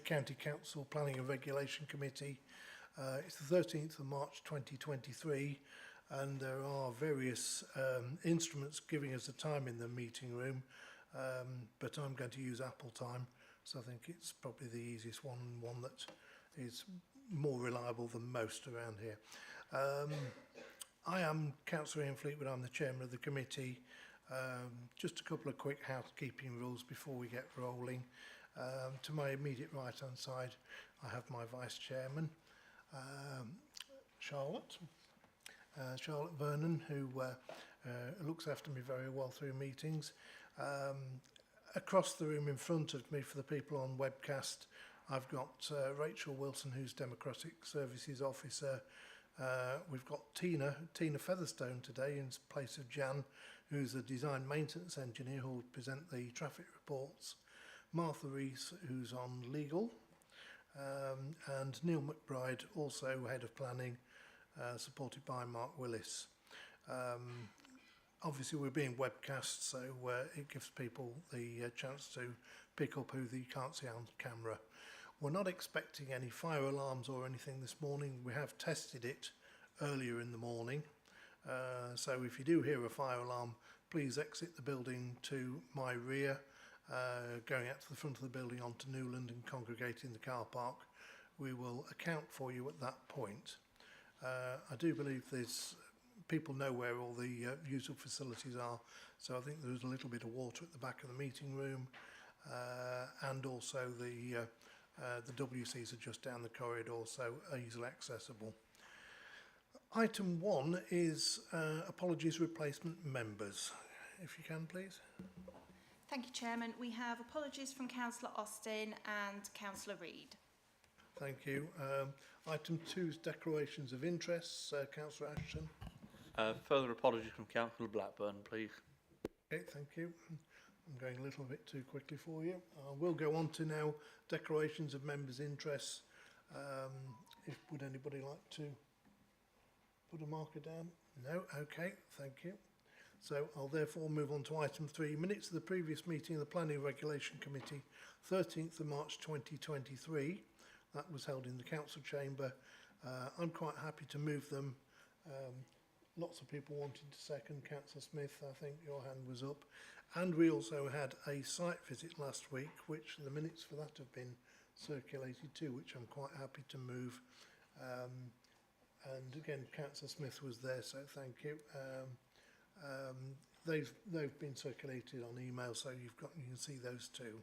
County Council Planning and Regulation Committee. It's the 13th of March 2023, and there are various instruments giving us a time in the meeting room, but I'm going to use Apple time, so I think it's probably the easiest one that is more reliable than most around here. I am Councillor Ian Fleetwood, I'm the Chairman of the committee. Just a couple of quick housekeeping rules before we get rolling. To my immediate right hand side I have my Vice Chairman, Charlotte Vernon, who looks after me very well through meetings. Across the room in front of me, for the people on webcast, I've got Rachel Wilson, who's Democratic Services Officer. We've got Tina Featherstone today in place of Jan, who's a Design Maintenance Engineer who will present the traffic reports. Martha Rees, who's on Legal, and Neil McBride, also Head of Planning, supported by Mark Willis. Obviously we're being webcast, so it gives people the chance to pick up who you can't see on camera. We're not expecting any fire alarms or anything this morning. We have tested it earlier in the morning. So if you do hear a fire alarm, please exit the building to my rear, going out to the front of the building onto Newland and congregate in the car park. We will account for you at that point. I do believe people know where all the usual facilities are, so I think there's a little bit of water at the back of the meeting room, and also the WCs are just down the corridor, so easily accessible. Item 1 is apologies replacement members. If you can, please. Thank you, Chairman. We have apologies from Councillor Austin and Councillor Reid. Thank you. Item 2 is declarations of interests. Councillor Ashton. Further apologies from Councillor Blackburn, please. Okay, thank you. I'm going a little bit too quickly for you. We'll go on to now declarations of members' interests. Would anybody like to put a marker down? No? Okay, thank you. So I'll therefore move on to item 3, minutes of the previous meeting of the Planning and Regulation Committee, 13th of March 2023. That was held in the Council Chamber. I'm quite happy to move them. Lots of people wanted to second. Councillor Smith, I think your hand was up. And we also had a site visit last week, which the minutes for that have been circulated too, which I'm quite happy to move. And again, Councillor Smith was there, so thank you. They've been circulated on email, so you can see those too.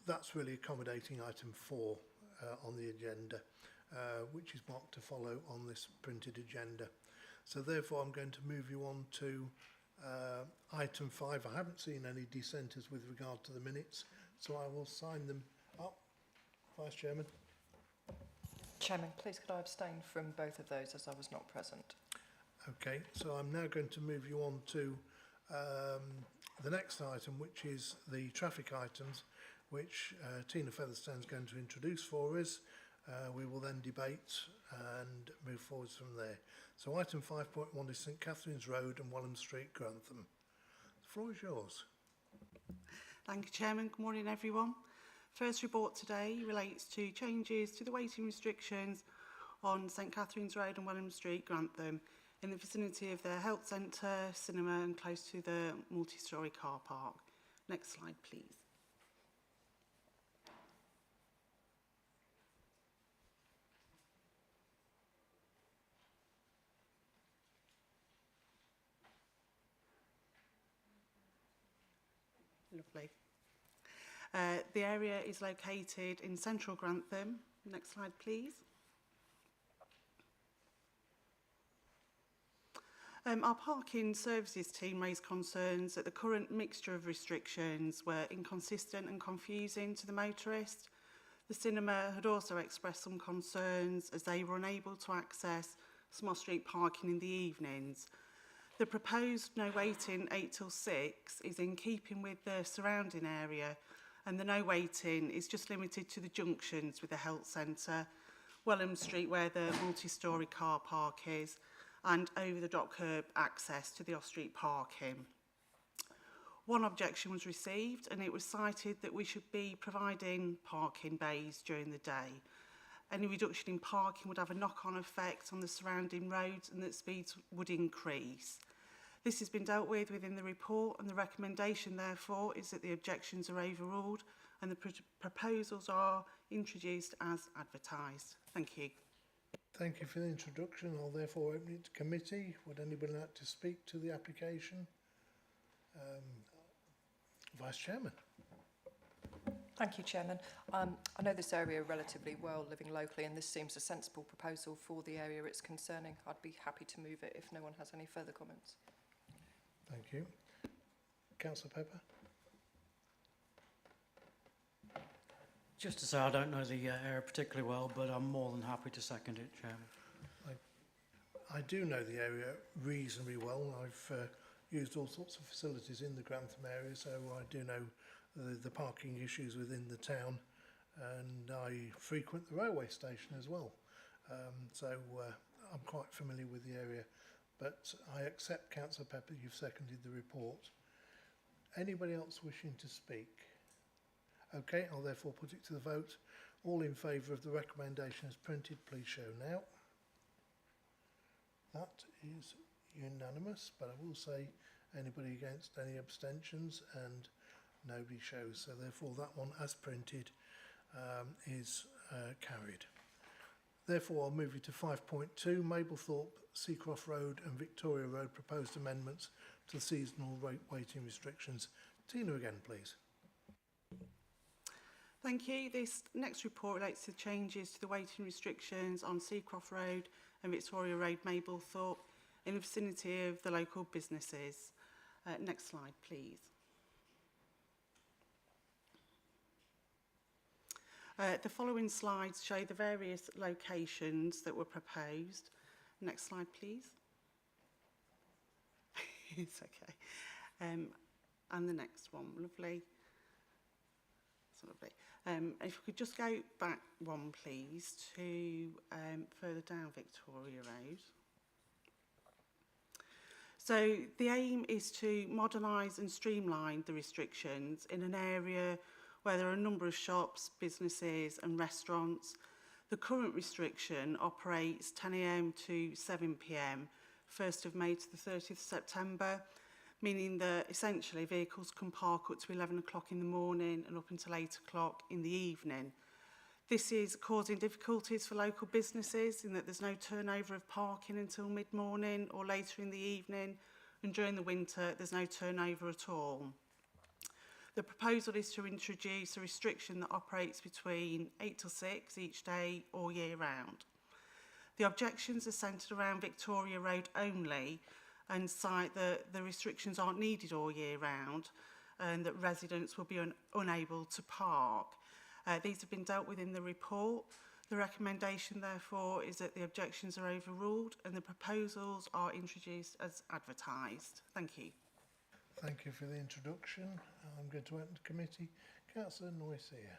That's really accommodating item 4 on the agenda, which is marked to follow on this printed agenda. So therefore I'm going to move you on to item 5. I haven't seen any dissenters with regard to the minutes, so I will sign them up. Vice Chairman. Chairman, please could I abstain from both of those as I was not present? Okay, so I'm now going to move you on to the next item, which is the traffic items, which Tina Featherstone is going to introduce for us. We will then debate and move forwards from there. So item 5.1 is St Catherine's Road and Wellham Street, Grantham. The floor is yours. Thank you, Chairman. Good morning, everyone. First report today relates to changes to the waiting restrictions on St Catherine's Road and Wellham Street, Grantham, in the vicinity of the health centre, cinema and close to the multi-storey car park. Next slide, please. Lovely. The area is located in central Grantham. Next slide, please. Our parking services team raised concerns that the current mixture of restrictions were inconsistent and confusing to the motorist. The cinema had also expressed some concerns as they were unable to access Small Street parking in the evenings. The proposed no waiting 8 till 6 is in keeping with the surrounding area, and the no waiting is just limited to the junctions with the health centre, Wellham Street where the multi-storey car park is, and over the dock curb access to the off-street parking. One objection was received, and it was cited that we should be providing parking bays during the day. Any reduction in parking would have a knock-on effect on the surrounding roads and that speeds would increase. This has been dealt with within the report, and the recommendation therefore is that the objections are overruled and the proposals are introduced as advertised. Thank you. Thank you for the introduction. I'll therefore open it to committee. Would anybody like to speak to the application? Vice Chairman. Thank you, Chairman. I know this area relatively well, living locally, and this seems a sensible proposal for the area it's concerning. I'd be happy to move it if no one has any further comments. Thank you. Councillor Pepper. Just to say, I don't know the area particularly well, but I'm more than happy to second it, Chairman. I do know the area reasonably well. I've used all sorts of facilities in the Grantham area, so I do know the parking issues within the town, and I frequent the railway station as well. So I'm quite familiar with the area, but I accept, Councillor Pepper, you've seconded the report. Anybody else wishing to speak? Okay, I'll therefore put it to the vote. All in favour of the recommendation as printed, please show now. That is unanimous, but I will say anybody against, any abstentions, and nobody shows. So therefore that one as printed is carried. Therefore I'll move you to 5.2, Mablethorpe, Seacroft Road and Victoria Road proposed amendments to the seasonal rate waiting restrictions. Tina again, please. Thank you. This next report relates to changes to the waiting restrictions on Seacroft Road and Victoria Road, Mablethorpe, in the vicinity of the local businesses. Next slide, please. The following slides show the various locations that were proposed. Next slide, please. It's okay. And the next one, lovely. That's lovely. If we could just go back one, please, to further down Victoria Road. So the aim is to modernise and streamline the restrictions in an area where there are a number of shops, businesses and restaurants. The current restriction operates 10 AM to 7 PM, 1st of May to the 30th of September, meaning that essentially vehicles can park up to 11 o'clock in the morning and up until 8 o'clock in the evening. This is causing difficulties for local businesses in that there's no turnover of parking until mid-morning or later in the evening, and during the winter there's no turnover at all. The proposal is to introduce a restriction that operates between 8 till 6 each day all year round. The objections are centred around Victoria Road only and cite that the restrictions aren't needed all year round and that residents will be unable to park. These have been dealt with in the report. The recommendation, therefore, is that the objections are overruled and the proposals are introduced as advertised. Thank you. Thank you for the introduction. I'm going to open the committee. Councillor Noisia.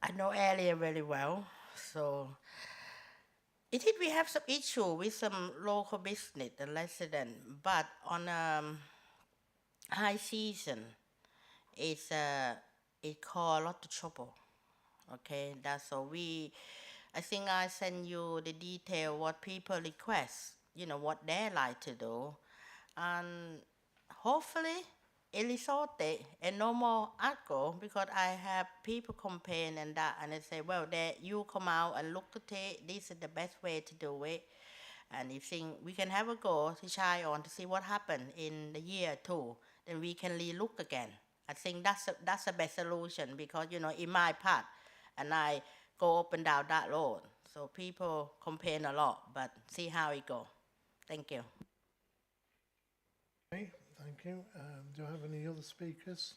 I know area very well, so it did we have some issue with some local business and resident, but on high season, it cause a lot of trouble. Okay, that's all. I think I send you the detail what people request, you know, what they like to do, and hopefully it resulted in no more alcohol, because I have people complain and that, and they say, well, you come out and look at it, this is the best way to do it, and if think we can have a go to try on to see what happened in the year 2, then we can re-look again. I think that's the best solution, because, you know, in my part, and I go up and down that road, so people complain a lot, but see how it go. Thank you. Okay, thank you. Do I have any other speakers?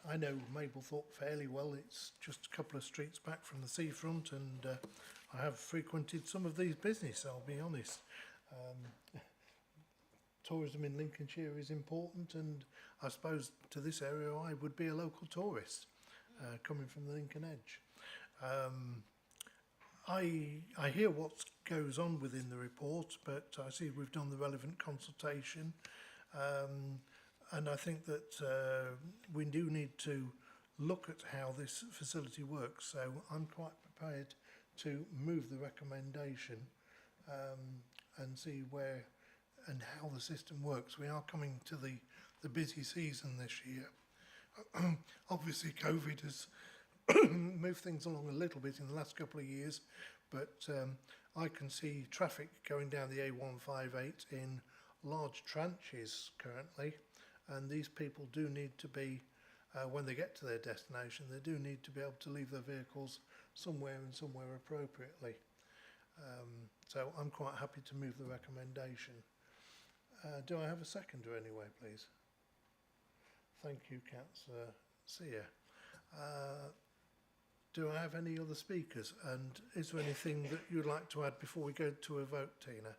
I know Mablethorpe fairly well. It's just a couple of streets back from the seafront, and I have frequented some of these businesses, I'll be honest. Tourism in Lincolnshire is important, and I suppose to this area I would be a local tourist coming from the Lincoln Edge. I hear what goes on within the report, but I see we've done the relevant consultation. And I think that we do need to look at how this facility works. So I'm quite prepared to move the recommendation and see where and how the system works. We are coming to the busy season this year. Obviously, COVID has moved things along a little bit in the last couple of years, but I can see traffic going down the A158 in large tranches currently, and these people do need to be, when they get to their destination, they do need to be able to leave their vehicles somewhere and somewhere appropriately. So I'm quite happy to move the recommendation. Do I have a seconder anyway, please? Thank you, Councillor Sear. Do I have any other speakers? And is there anything that you'd like to add before we go to a vote, Tina?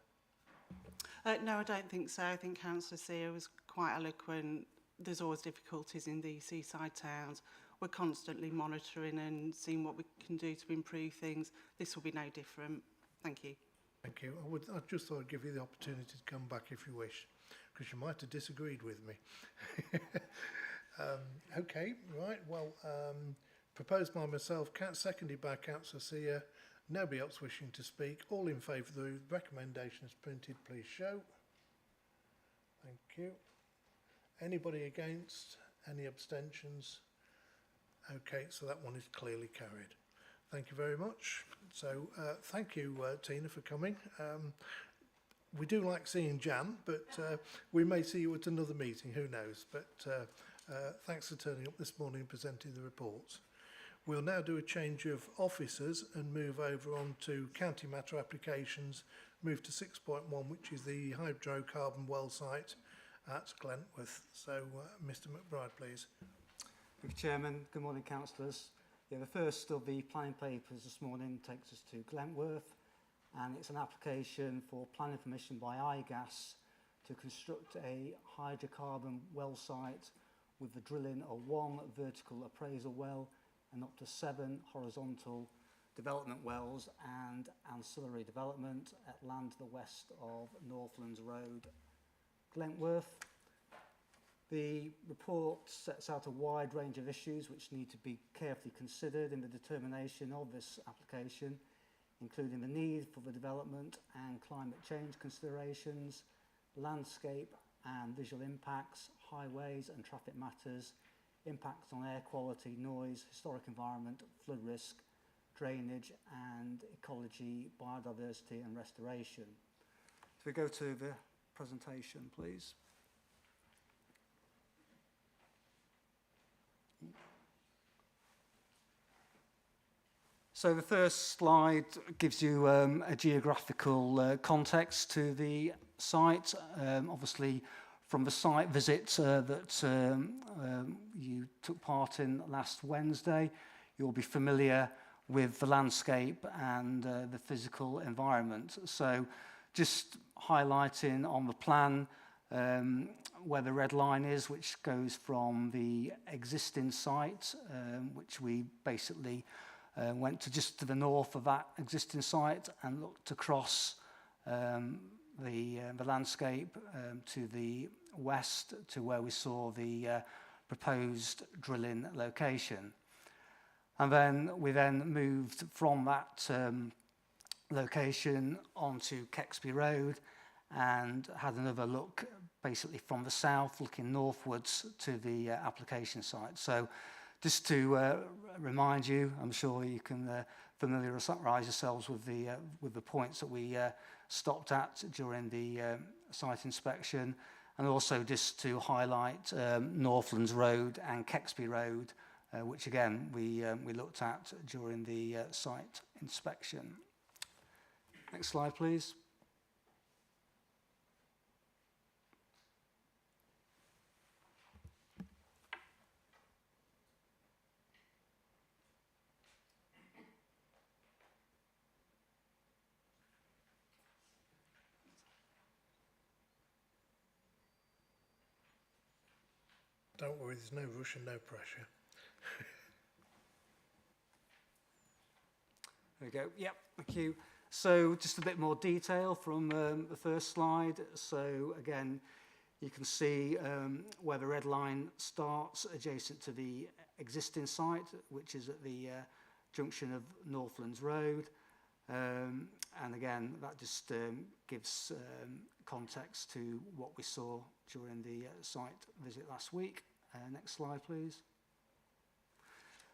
No, I don't think so. I think Councillor Sear was quite eloquent. There's always difficulties in these seaside towns. We're constantly monitoring and seeing what we can do to improve things. This will be no different. Thank you. Thank you. I just thought I'd give you the opportunity to come back if you wish, because you might have disagreed with me. Okay, right. Well, proposed by myself, seconded by Councillor Sear. Nobody else wishing to speak. All in favour of the recommendation as printed, please show. Thank you. Anybody against? Any abstentions? Okay, so that one is clearly carried. Thank you very much. So thank you, Tina, for coming. We do like seeing Jan, but we may see you at another meeting, who knows. But thanks for turning up this morning and presenting the reports. We'll now do a change of officers and move over on to county matter applications, move to 6.1, which is the hydrocarbon well site at Glentworth. So, Mr McBride, please. Thank you, Chairman. Good morning, councillors. Yeah, the first of the planning papers this morning takes us to Glentworth, and it's an application for planning permission by iGas to construct a hydrocarbon well site with the drilling of 1 vertical appraisal well and up to 7 horizontal development wells and ancillary development at land to the west of Northlands Road, Glentworth. The report sets out a wide range of issues which need to be carefully considered in the determination of this application, including the need for the development and climate change considerations, landscape and visual impacts, highways and traffic matters, impacts on air quality, noise, historic environment, flood risk, drainage and ecology, biodiversity and restoration. So we go to the presentation, please. So the first slide gives you a geographical context to the site. Obviously, from the site visit that you took part in last Wednesday, you'll be familiar with the landscape and the physical environment. So just highlighting on the plan where the red line is, which goes from the existing site, which we basically went to just to the north of that existing site and looked across the landscape to the west to where we saw the proposed drilling location. And then we moved from that location onto Kexby Road and had another look basically from the south, looking northwards to the application site. So just to remind you, I'm sure you can familiarise yourselves with the points that we stopped at during the site inspection, and also just to highlight Northlands Road and Kexby Road, which again we looked at during the site inspection. Next slide, please. Don't worry, there's no rush and no pressure. There we go. Yep, thank you. So just a bit more detail from the first slide. So again, You can see where the red line starts adjacent to the existing site, which is at the junction of Northlands Road. And again, that just gives context to what we saw during the site visit last week. Next slide, please.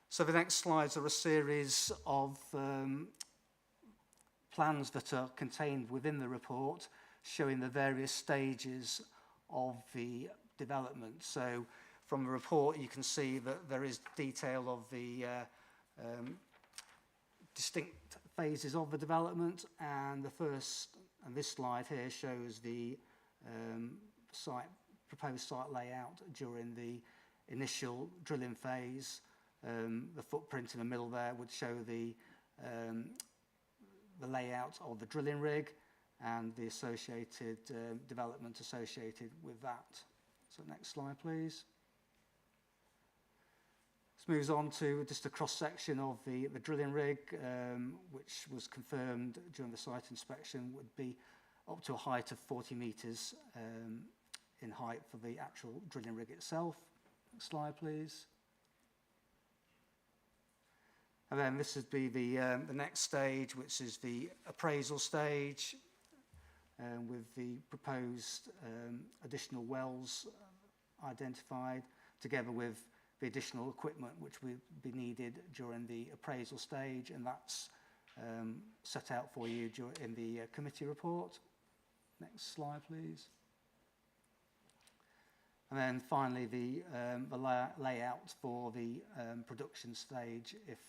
So the next slides are a series of plans that are contained within the report, showing the various stages of the development. So from the report, you can see that there is detail of the distinct phases of the development, and the first, and this slide here shows the proposed site layout during the initial drilling phase. The footprint in the middle there would show the layout of the drilling rig and the associated development associated with that. So next slide, please. This moves on to just a cross-section of the drilling rig, which was confirmed during the site inspection would be up to a height of 40 metres in height for the actual drilling rig itself. Next slide, please. And then this would be the next stage, which is the appraisal stage, with the proposed additional wells identified, together with the additional equipment which would be needed during the appraisal stage, and that's set out for you in the committee report. Next slide, please. And then finally, the layout for the production stage, if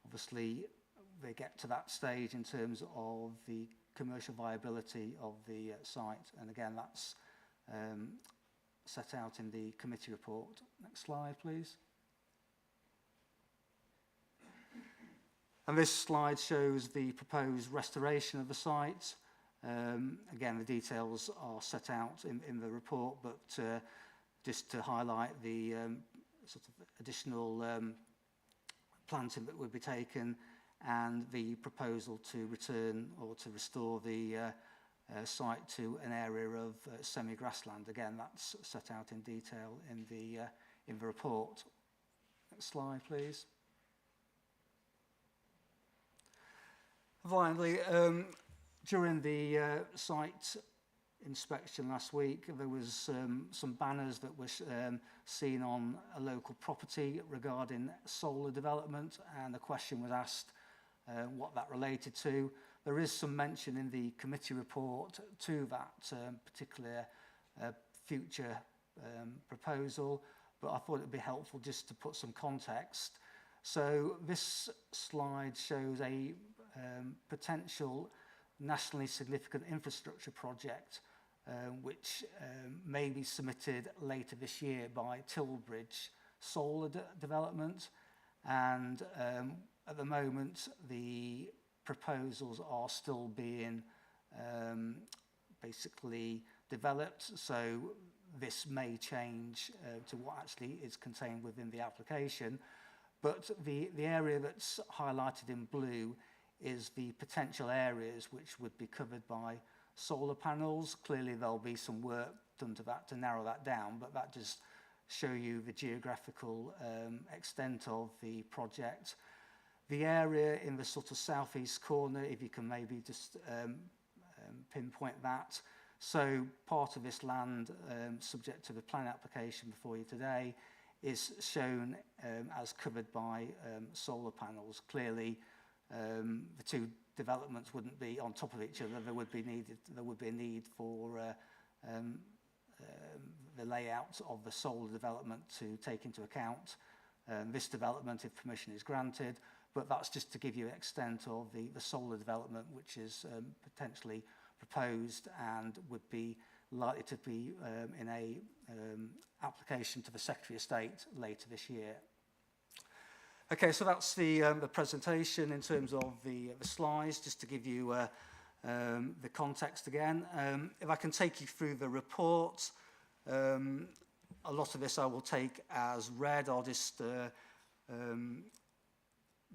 obviously they get to that stage in terms of the commercial viability of the site. And again, that's set out in the committee report. Next slide, please. And this slide shows the proposed restoration of the site. Again, the details are set out in the report, but just to highlight the sort of additional planting that would be taken, and the proposal to return or to restore the site to an area of semi-grassland. Again, that's set out in detail in the report. Next slide, please. Finally, during the site inspection last week, there was some banners that were seen on a local property regarding solar development, and a question was asked what that related to. There is some mention in the committee report to that particular future proposal, but I thought it would be helpful just to put some context. So this slide shows a potential nationally significant infrastructure project which may be submitted later this year by Tilbridge Solar Development, and at the moment the proposals are still being basically developed, so this may change to what actually is contained within the application. But the area that's highlighted in blue is the potential areas which would be covered by solar panels. Clearly there'll be some work done to that to narrow that down, but that just show you the geographical extent of the project. The area in the sort of southeast corner, if you can maybe just pinpoint that. So part of this land, subject to the plan application before you today, is shown as covered by solar panels. Clearly, the two developments wouldn't be on top of each other. There would be a need for the layout of the solar development to take into account this development if permission is granted. But that's just to give you an extent of the solar development which is potentially proposed and would be likely to be in a application to the Secretary of State later this year. Okay, so that's the presentation in terms of the slides, just to give you the context again. If I can take you through the report, a lot of this I will take as read. I'll just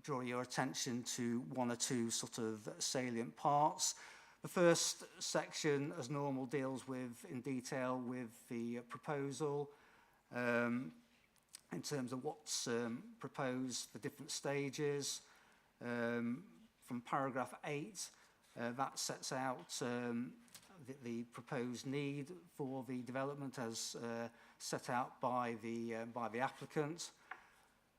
draw your attention to one or two sort of salient parts. The first section, as normal, deals with, in detail with the proposal in terms of what's proposed, the different stages. From paragraph 8, that sets out the proposed need for the development as set out by the applicant.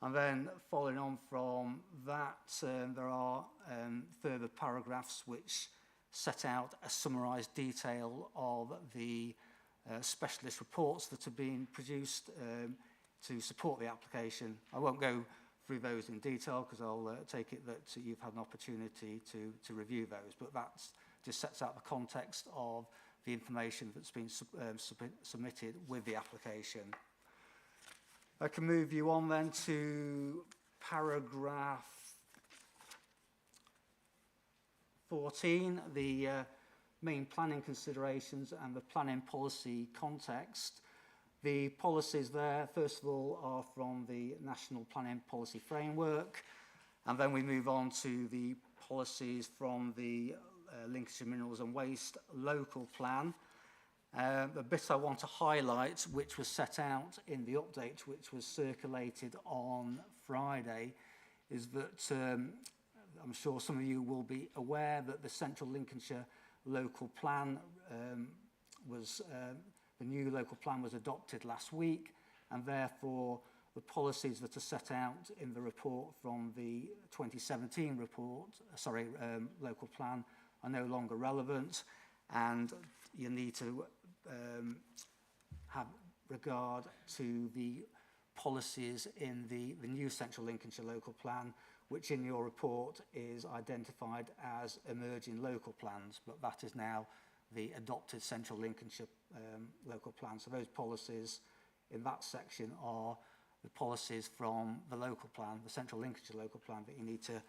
And then following on from that, there are further paragraphs which set out a summarised detail of the specialist reports that have been produced to support the application. I won't go through those in detail because I'll take it that you've had an opportunity to review those, but that just sets out the context of the information that's been submitted with the application. I can move you on then to paragraph 14, the main planning considerations and the planning policy context. The policies there, first of all, are from the National Planning Policy Framework, and then we move on to the policies from the Lincolnshire Minerals and Waste Local Plan. The bit I want to highlight, which was set out in the update, which was circulated on Friday, is that I'm sure some of you will be aware that the Central Lincolnshire Local Plan the new local plan was adopted last week, and therefore the policies that are set out in the report from the 2017 local plan are no longer relevant, and you need to have regard to the policies in the new Central Lincolnshire local plan, which in your report is identified as emerging local plans, but that is now the adopted Central Lincolnshire local plan. So those policies in that section are the policies from the local plan, the Central Lincolnshire local plan, that you need to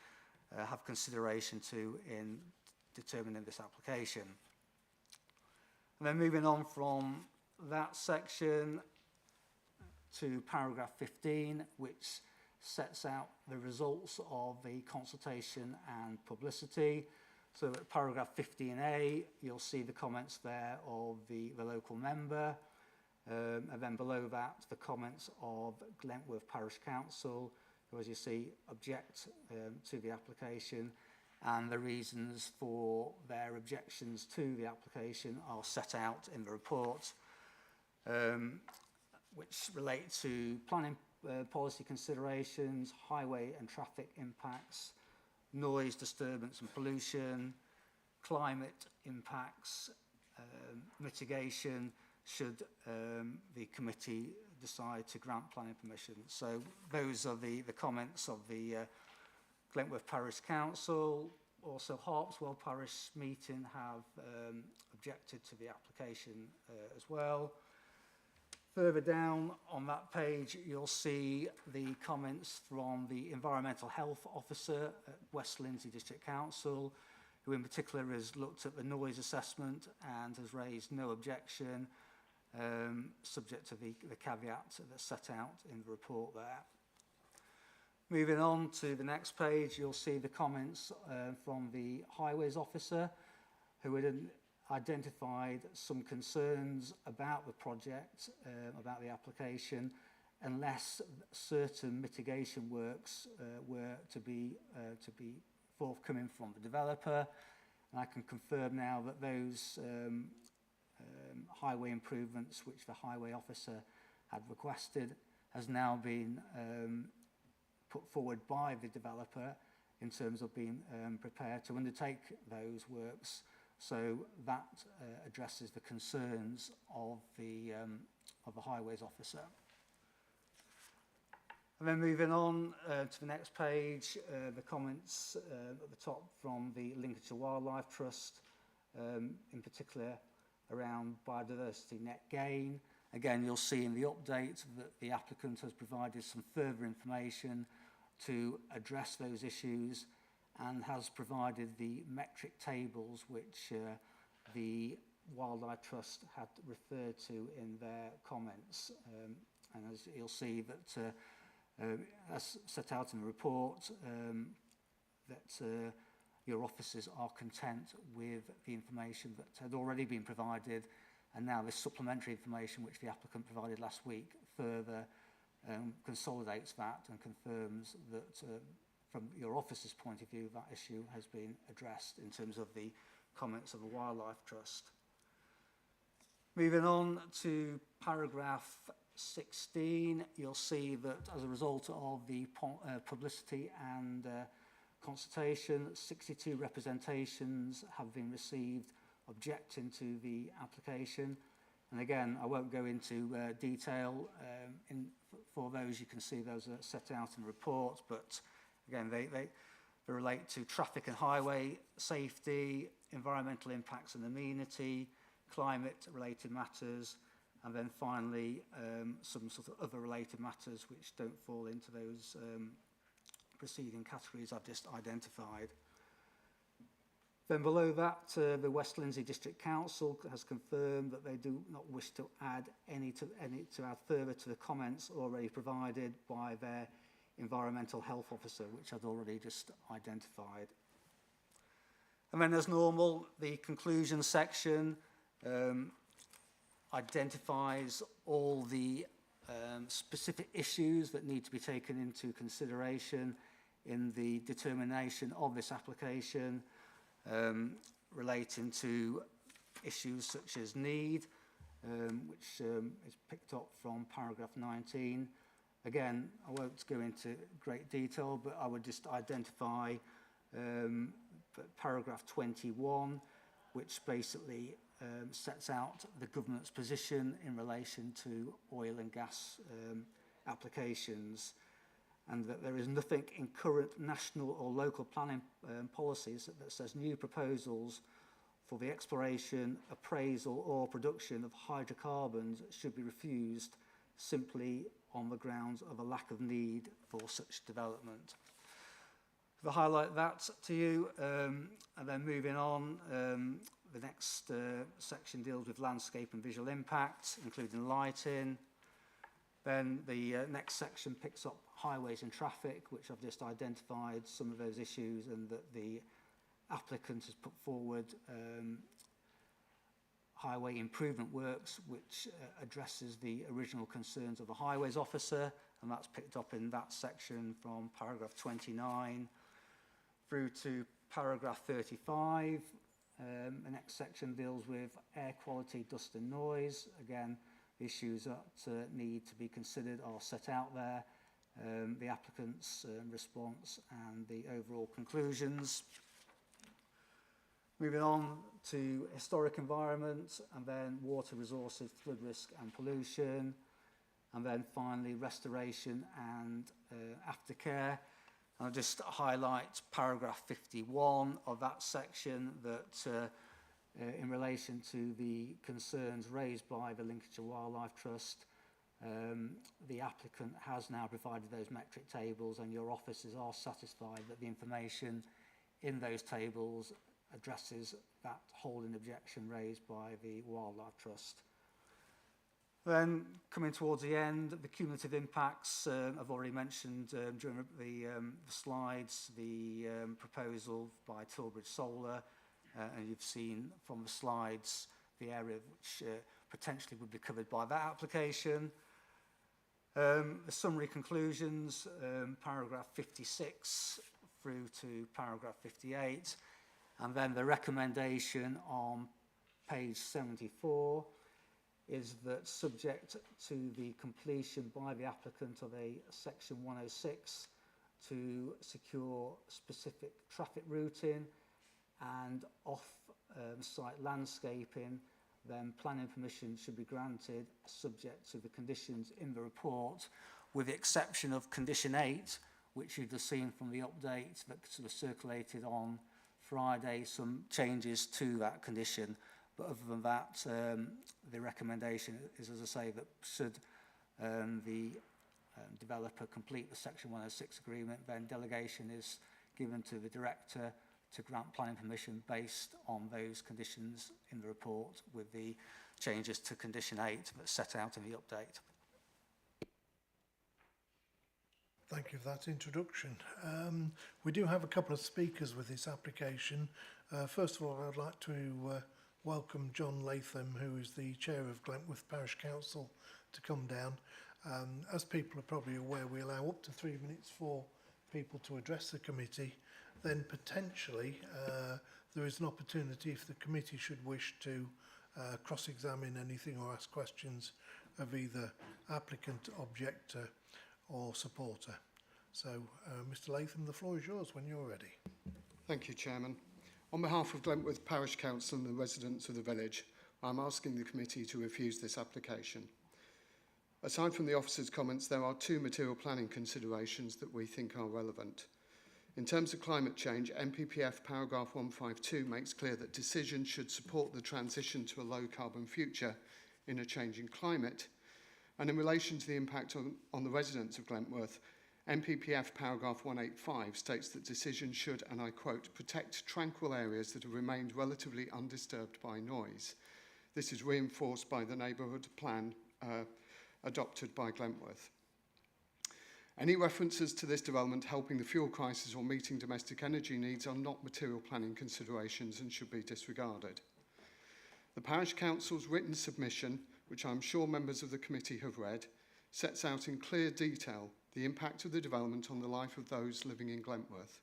have consideration to in determining this application. And then moving on from that section to paragraph 15, which sets out the results of the consultation and publicity. So at paragraph 15A, you'll see the comments there of the local member, and then below that, the comments of Glentworth Parish Council, who, as you see, object to the application, and the reasons for their objections to the application are set out in the report, which relate to planning policy considerations, highway and traffic impacts, noise, disturbance and pollution, climate impacts, mitigation, should the committee decide to grant planning permission. So those are the comments of the Glentworth Parish Council. Also Harpswell Parish Meeting have objected to the application as well. Further down on that page, you'll see the comments from the Environmental Health Officer at West Lindsey District Council, who in particular has looked at the noise assessment and has raised no objection, subject to the caveat that's set out in the report there. Moving on to the next page, you'll see the comments from the Highways Officer, who had identified some concerns about the project, about the application, unless certain mitigation works were to be forthcoming from the developer. And I can confirm now that those highway improvements which the Highway Officer had requested has now been put forward by the developer in terms of being prepared to undertake those works. So that addresses the concerns of the Highways Officer. And then moving on to the next page, the comments at the top from the Lincolnshire Wildlife Trust, in particular around biodiversity net gain. Again, you'll see in the update that the applicant has provided some further information to address those issues, and has provided the metric tables which the Wildlife Trust had referred to in their comments. And as you'll see that as set out in the report, that your officers are content with the information that had already been provided, and now this supplementary information which the applicant provided last week further consolidates that and confirms that from your officer's point of view that issue has been addressed in terms of the comments of the Wildlife Trust. Moving on to paragraph 16, you'll see that as a result of the publicity and consultation, 62 representations have been received objecting to the application. And again, I won't go into detail. For those, you can see those are set out in the report, but again, they relate to traffic and highway safety, environmental impacts and amenity, climate-related matters, and then finally some sort of other related matters which don't fall into those preceding categories I've just identified. Then below that, the West Lindsey District Council has confirmed that they do not wish to add any to add further to the comments already provided by their environmental health officer, which I'd already just identified. And then, as normal, the conclusion section identifies all the specific issues that need to be taken into consideration in the determination of this application, relating to issues such as need, which is picked up from paragraph 19. Again, I won't go into great detail, but I would just identify paragraph 21, which basically sets out the government's position in relation to oil and gas applications, and that there is nothing in current national or local planning policies that says new proposals for the exploration, appraisal or production of hydrocarbons should be refused simply on the grounds of a lack of need for such development. I'll highlight that to you, and then moving on, the next section deals with landscape and visual impact, including lighting. Then the next section picks up highways and traffic, which I've just identified some of those issues, and that the applicant has put forward highway improvement works, which addresses the original concerns of the highways officer, and that's picked up in that section from paragraph 29 through to paragraph 35. The next section deals with air quality, dust and noise. Again, the issues that need to be considered are set out there, the applicant's response and the overall conclusions. Moving on to historic environment, and then water resources, flood risk and pollution, and then finally restoration and aftercare. I'll just highlight paragraph 51 of that section that in relation to the concerns raised by the Lincolnshire Wildlife Trust, the applicant has now provided those metric tables, and your officers are satisfied that the information in those tables addresses that holding objection raised by the Wildlife Trust. Then, coming towards the end, the cumulative impacts, I've already mentioned during the slides, the proposal by Tilbridge Solar, and you've seen from the slides the area which potentially would be covered by that application. The summary conclusions, paragraph 56 through to paragraph 58, and then the recommendation on page 74 is that, subject to the completion by the applicant of a section 106 to secure specific traffic routing and off-site landscaping, then planning permission should be granted subject to the conditions in the report, with the exception of condition 8, which you've just seen from the update that sort of circulated on Friday, some changes to that condition. But other than that, the recommendation is, as I say, that should the developer complete the Section 106 agreement, then delegation is given to the director to grant planning permission based on those conditions in the report, with the changes to condition 8 that's set out in the update. Thank you for that introduction. We do have a couple of speakers with this application. First of all, I'd like to welcome John Latham, who is the Chair of Glentworth Parish Council, to come down. As people are probably aware, we allow up to 3 minutes for people to address the committee. Then potentially there is an opportunity, if the committee should wish to cross-examine anything or ask questions of either applicant, objector or supporter. So, Mr Latham, the floor is yours when you're ready. Thank you, Chairman. On behalf of Glentworth Parish Council and the residents of the village, I'm asking the committee to refuse this application. Aside from the officer's comments, there are two material planning considerations that we think are relevant. In terms of climate change, NPPF paragraph 152 makes clear that decisions should support the transition to a low-carbon future in a changing climate. And in relation to the impact on the residents of Glentworth, NPPF paragraph 185 states that decisions should, and I quote, protect tranquil areas that have remained relatively undisturbed by noise. This is reinforced by the neighbourhood plan adopted by Glentworth. Any references to this development helping the fuel crisis or meeting domestic energy needs are not material planning considerations and should be disregarded. The Parish Council's written submission, which I'm sure members of the committee have read, sets out in clear detail the impact of the development on the life of those living in Glentworth.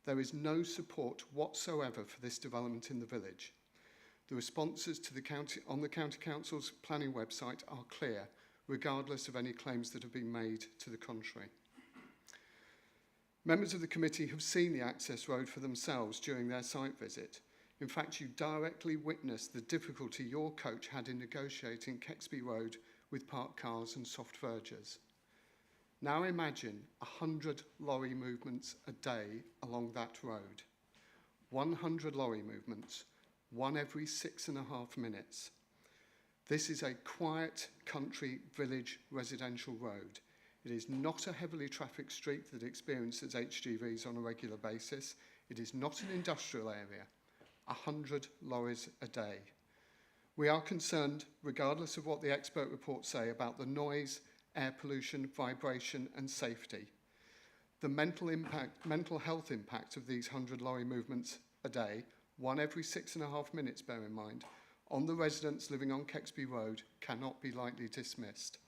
There is no support whatsoever for this development in the village. The responses to on the County Council's planning website are clear, regardless of any claims that have been made to the contrary. Members of the committee have seen the access road for themselves during their site visit. In fact, you directly witnessed the difficulty your coach had in negotiating Kexby Road with parked cars and soft vergers. Now imagine 100 lorry movements a day along that road. 100 lorry movements, one every 6.5 minutes. This is a quiet country village residential road. It is not a heavily trafficked street that experiences HGVs on a regular basis. It is not an industrial area. 100 lorries a day. We are concerned, regardless of what the expert reports say, about the noise, air pollution, vibration and safety. The mental health impact of these 100 lorry movements a day, one every 6.5 minutes, bear in mind, on the residents living on Kexby Road cannot be lightly dismissed.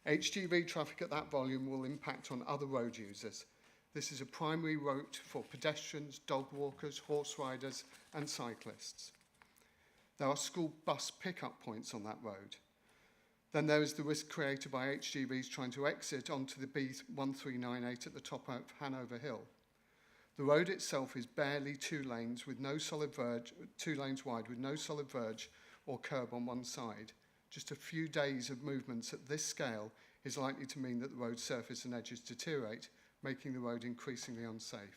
HGV traffic at that volume will impact on other road users. This is a primary route for pedestrians, dog walkers, horse riders and cyclists. There are school bus pickup points on that road. Then there is the risk created by HGVs trying to exit onto the B1398 at the top of Hanover Hill. The road itself is barely 2 lanes with no solid verge, 2 lanes wide with no solid verge or curb on one side. Just a few days of movements at this scale is likely to mean that the road surface and edges deteriorate, making the road increasingly unsafe.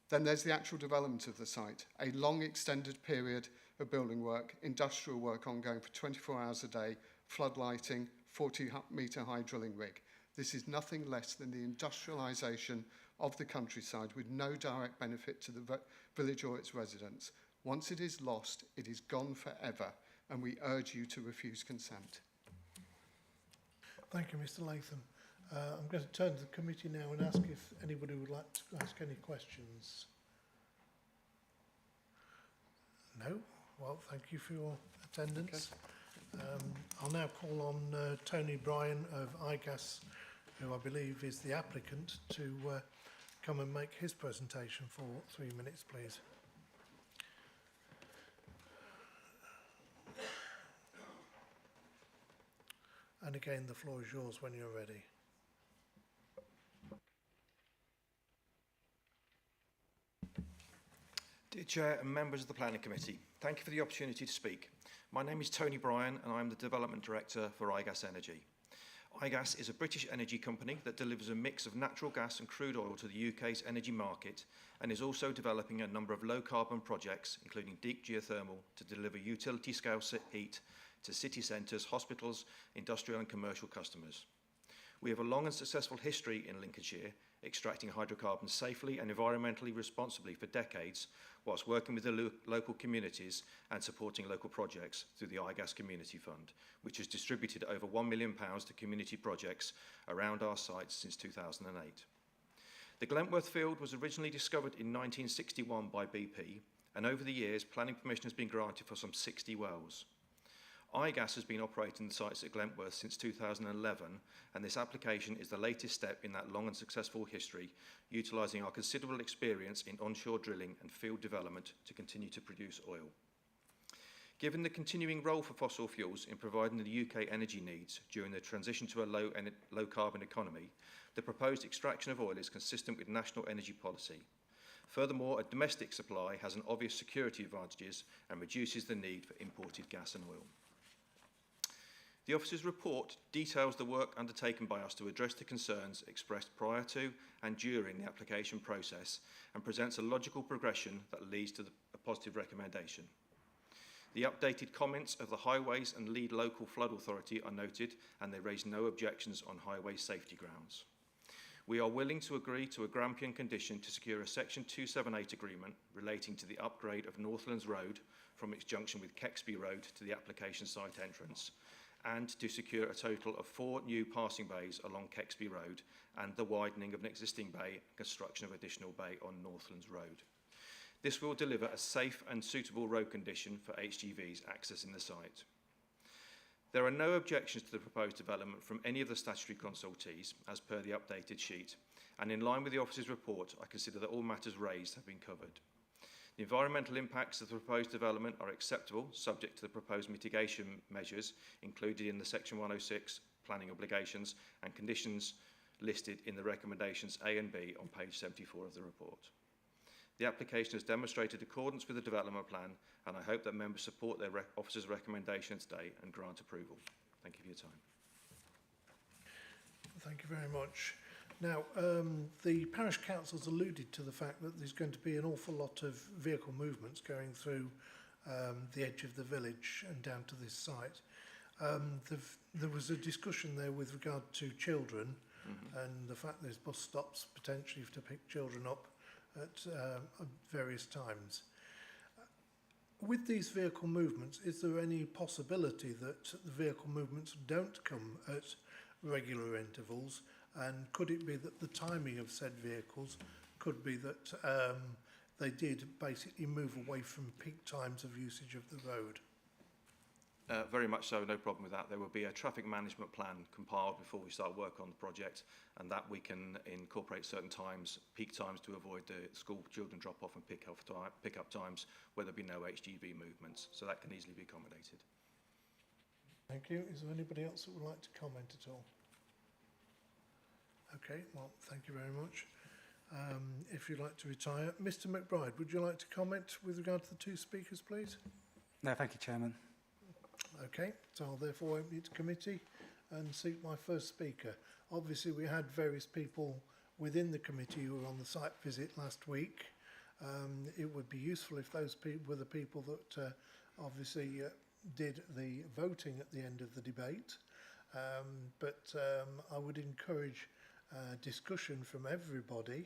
Then there's the actual development of the site, a long extended period of building work, industrial work ongoing for 24 hours a day, floodlighting, 40-metre high drilling rig. This is nothing less than the industrialisation of the countryside with no direct benefit to the village or its residents. Once it is lost, it is gone forever, and we urge you to refuse consent. Thank you, Mr Latham. I'm going to turn to the committee now and ask if anybody would like to ask any questions. No? Well, thank you for your attendance. Okay. I'll now call on Tony Bryan of iGas, who I believe is the applicant, to come and make his presentation for 3 minutes, please. And again, the floor is yours when you're ready. Dear Chair and members of the Planning Committee, thank you for the opportunity to speak. My name is Tony Bryan and I'm the Development Director for iGas Energy. iGas is a British energy company that delivers a mix of natural gas and crude oil to the UK's energy market and is also developing a number of low-carbon projects, including deep geothermal, to deliver utility-scale heat to city centres, hospitals, industrial and commercial customers. We have a long and successful history in Lincolnshire, extracting hydrocarbons safely and environmentally responsibly for decades, whilst working with the local communities and supporting local projects through the iGas Community Fund, which has distributed over £1 million to community projects around our sites since 2008. The Glentworth field was originally discovered in 1961 by BP, and over the years, planning permission has been granted for some 60 wells. iGas has been operating the sites at Glentworth since 2011, and this application is the latest step in that long and successful history, utilising our considerable experience in onshore drilling and field development to continue to produce oil. Given the continuing role for fossil fuels in providing the UK energy needs during the transition to a low carbon economy, the proposed extraction of oil is consistent with national energy policy. Furthermore, a domestic supply has an obvious security advantages and reduces the need for imported gas and oil. The officer's report details the work undertaken by us to address the concerns expressed prior to and during the application process and presents a logical progression that leads to a positive recommendation. The updated comments of the Highways and Lead Local Flood Authority are noted, and they raise no objections on highway safety grounds. We are willing to agree to a Grampian condition to secure a Section 278 agreement relating to the upgrade of Northlands Road from its junction with Kexby Road to the application site entrance, and to secure a total of 4 new passing bays along Kexby Road and the widening of an existing bay and construction of additional bay on Northlands Road. This will deliver a safe and suitable road condition for HGVs accessing the site. There are no objections to the proposed development from any of the statutory consultees, as per the updated sheet, and in line with the officer's report, I consider that all matters raised have been covered. The environmental impacts of the proposed development are acceptable, subject to the proposed mitigation measures included in the Section 106 planning obligations and conditions listed in the recommendations A and B on page 74 of the report. The application has demonstrated accordance with the development plan, and I hope that members support their officer's recommendation today and grant approval. Thank you for your time. Thank you very much. Now, the parish council's alluded to the fact that there's going to be an awful lot of vehicle movements going through the edge of the village and down to this site. There was a discussion there with regard to children and the fact there's bus stops potentially to pick children up at various times. With these vehicle movements, is there any possibility that the vehicle movements don't come at regular intervals? And could it be that the timing of said vehicles could be that they did basically move away from peak times of usage of the road? Very much so, no problem with that. There will be a traffic management plan compiled before we start work on the project, and that we can incorporate certain times, peak times, to avoid the school children drop off and pick up times where there'll be no HGV movements. So that can easily be accommodated. Thank you. Is there anybody else that would like to comment at all? Okay, well, thank you very much. If you'd like to retire. Mr McBride, would you like to comment with regard to the 2 speakers, please? No, thank you, Chairman. Okay, so I'll therefore open it to committee and seek my first speaker. Obviously, we had various people within the committee who were on the site visit last week. It would be useful if those people were the people that obviously did the voting at the end of the debate. But I would encourage discussion from everybody,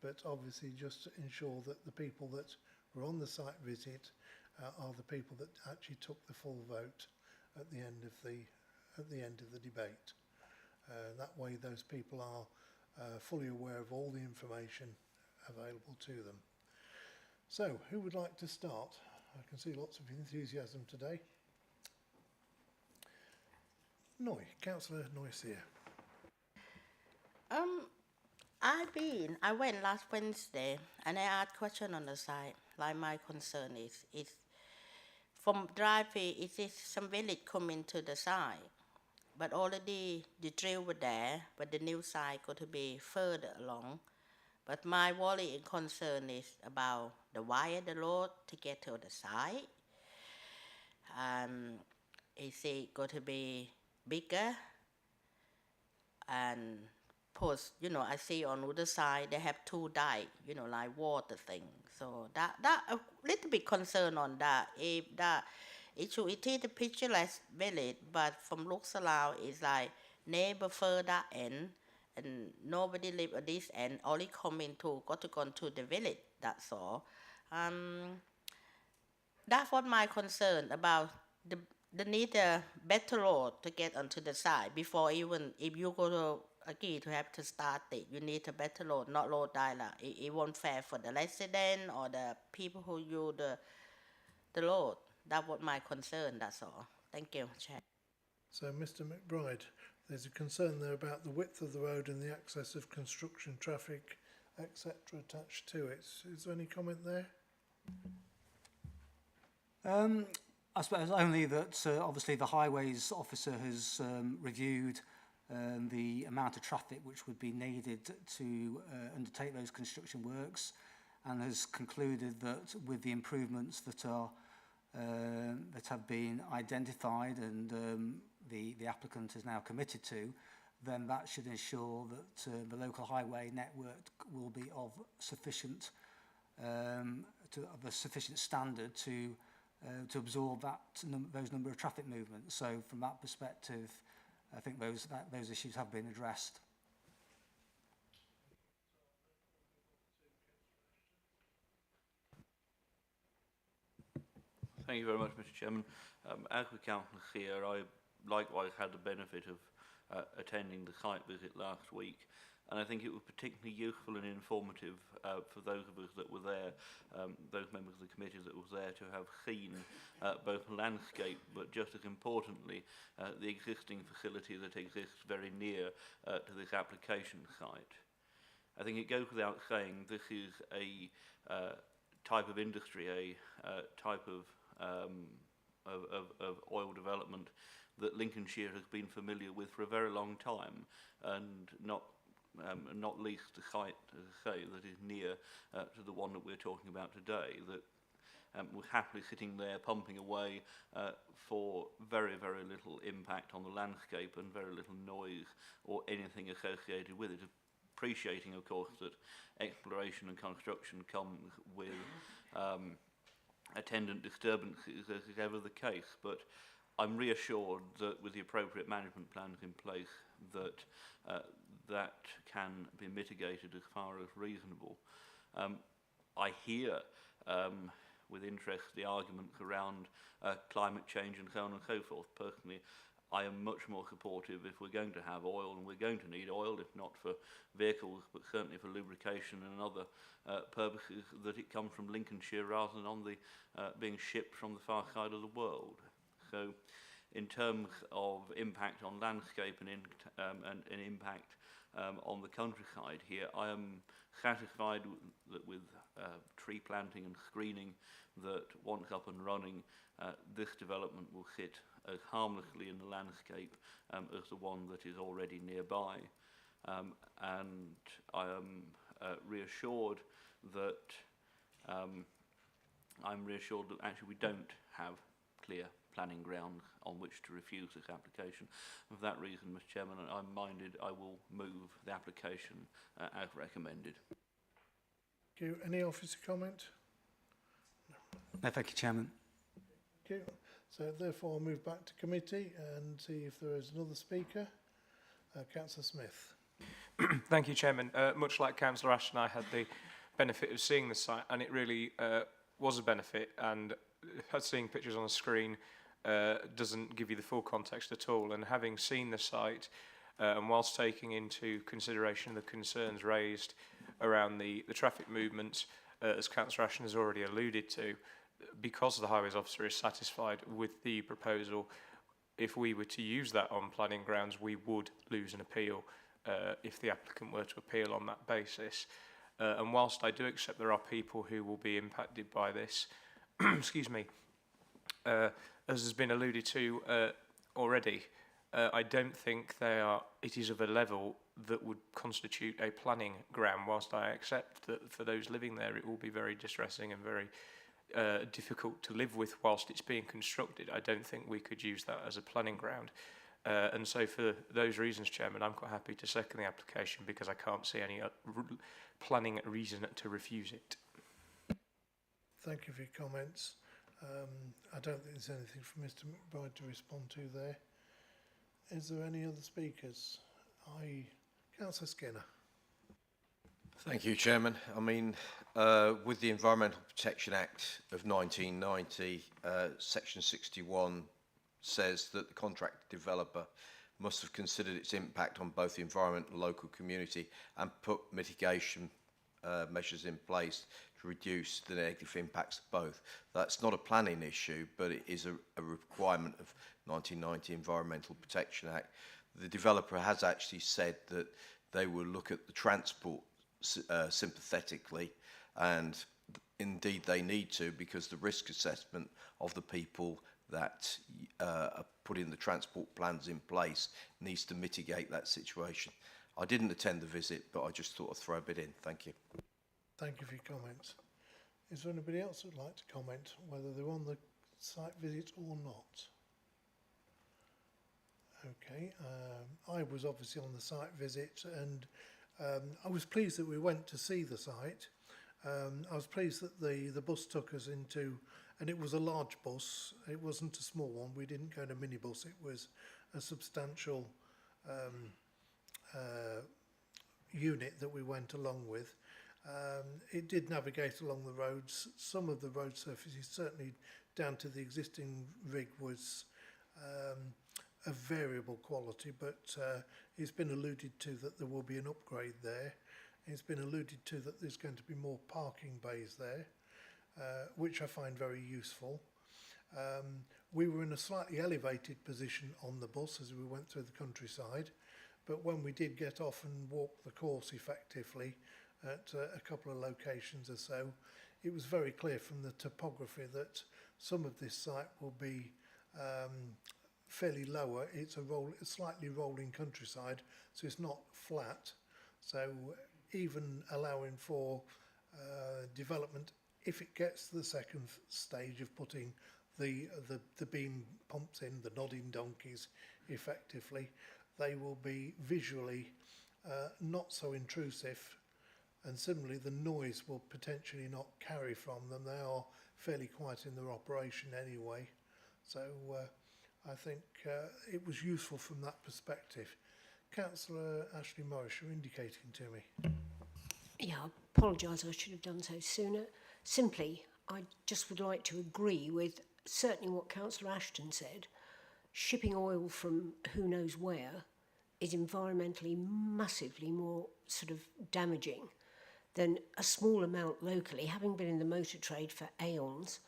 but obviously just to ensure that the people that were on the site visit are the people that actually took the full vote at the end of the debate. That way those people are fully aware of all the information available to them. So, who would like to start? I can see lots of enthusiasm today. Councillor Noyce here. I went last Wednesday and I asked question on the site. Like my concern is from driveway, it is some village coming to the site, but already the drill were there, but the new site got to be further along. But my worry and concern is about the wire, the road to get to the site. Is it got to be bigger? And post, I see on the other side they have 2 dike, like water thing. So that a little bit concern on that. If that issue, it is a picturesque village, but from looks around, it's like neighbor further end, and nobody live at this end, only coming to got to go to the village, that's all. That's what my concern about the need a better road to get onto the side before even if you go to agree to have to start it, you need a better road, not road dialogue. It won't fair for the resident or the people who use the road. That's what my concern, that's all. Thank you, Chair. So, Mr McBride, there's a concern there about the width of the road and the access of construction, traffic, etc. attached to it. Is there any comment there? I suppose only that obviously the highways officer has reviewed the amount of traffic which would be needed to undertake those construction works, and has concluded that with the improvements that are that have been identified and the applicant is now committed to, then that should ensure that the local highway network will be of sufficient of a sufficient standard to absorb those number of traffic movements. So from that perspective, I think those issues have been addressed. Thank you very much, Mr. Chairman. As with Councillor here, I likewise had the benefit of attending the site visit last week, and I think it was particularly useful and informative for those of us that were there, those members of the committee that was there, to have seen both the landscape, but just as importantly, the existing facility that exists very near to this application site. I think it goes without saying this is a type of industry, a type of oil development that Lincolnshire has been familiar with for a very long time, and not least the site, as I say, that is near to the one that we're talking about today, that was happily sitting there pumping away for very, very little impact on the landscape and very little noise or anything associated with it. Appreciating, of course, that exploration and construction comes with attendant disturbances, as is ever the case, but I'm reassured that with the appropriate management plans in place that that can be mitigated as far as reasonable. I hear with interest the arguments around climate change and so on and so forth. Personally, I am much more supportive if we're going to have oil, and we're going to need oil, if not for vehicles, but certainly for lubrication and other purposes, that it comes from Lincolnshire rather than on the being shipped from the far side of the world. So, in terms of impact on landscape and impact on the countryside here, I am satisfied that with tree planting and screening, that once up and running, this development will sit as harmlessly in the landscape as the one that is already nearby. And I am reassured that actually we don't have clear planning grounds on which to refuse this application. For that reason, Mr. Chairman, I'm minded I will move the application as recommended. Thank you. Any officer comment? No, thank you, Chairman. Thank you. So therefore I'll move back to committee and see if there is another speaker. Councillor Smith. Thank you, Chairman. Much like Councillor Ashton, I had the benefit of seeing the site, and it really was a benefit, and seeing pictures on the screen doesn't give you the full context at all. And having seen the site, and whilst taking into consideration the concerns raised around the traffic movements, as Councillor Ashton has already alluded to, because the highways officer is satisfied with the proposal, if we were to use that on planning grounds, we would lose an appeal if the applicant were to appeal on that basis. And whilst I do accept there are people who will be impacted by this, excuse me, as has been alluded to already, I don't think it is of a level that would constitute a planning ground. Whilst I accept that for those living there it will be very distressing and very difficult to live with whilst it's being constructed, I don't think we could use that as a planning ground. And so for those reasons, Chairman, I'm quite happy to second the application because I can't see any planning reason to refuse it. Thank you for your comments. I don't think there's anything for Mr McBride to respond to there. Is there any other speakers? Councillor Skinner. Thank you, Chairman. I mean, with the Environmental Protection Act of 1990, Section 61 says that the contract developer must have considered its impact on both the environment and local community and put mitigation measures in place to reduce the negative impacts of both. That's not a planning issue, but it is a requirement of 1990 Environmental Protection Act. The developer has actually said that they will look at the transport sympathetically, and indeed they need to, because the risk assessment of the people that are putting the transport plans in place needs to mitigate that situation. I didn't attend the visit, but I just thought I'd throw a bit in. Thank you. Thank you for your comments. Is there anybody else who'd like to comment, whether they're on the site visit or not? Okay, I was obviously on the site visit, and I was pleased that we went to see the site. I was pleased that the bus took us into, and it was a large bus, it wasn't a small one, we didn't go in a minibus, it was a substantial unit that we went along with. It did navigate along the roads. Some of the road surfaces, certainly down to the existing rig, was of variable quality, but it's been alluded to that there will be an upgrade there. It's been alluded to that there's going to be more parking bays there, which I find very useful. We were in a slightly elevated position on the bus as we went through the countryside, but when we did get off and walk the course effectively at a couple of locations or so, it was very clear from the topography that some of this site will be fairly lower. It's a slightly rolling countryside, so it's not flat. So even allowing for development, if it gets to the second stage of putting the beam pumps in, the nodding donkeys effectively, they will be visually not so intrusive, and similarly the noise will potentially not carry from them. They are fairly quiet in their operation anyway, so I think it was useful from that perspective. Councillor Ashley Morris, you're indicating to me. Yeah, I apologise, I should have done so sooner. Simply, I just would like to agree with certainly what Councillor Ashton said. Shipping oil from who knows where is environmentally massively more sort of damaging than a small amount locally. Having been in the motor trade for aeons,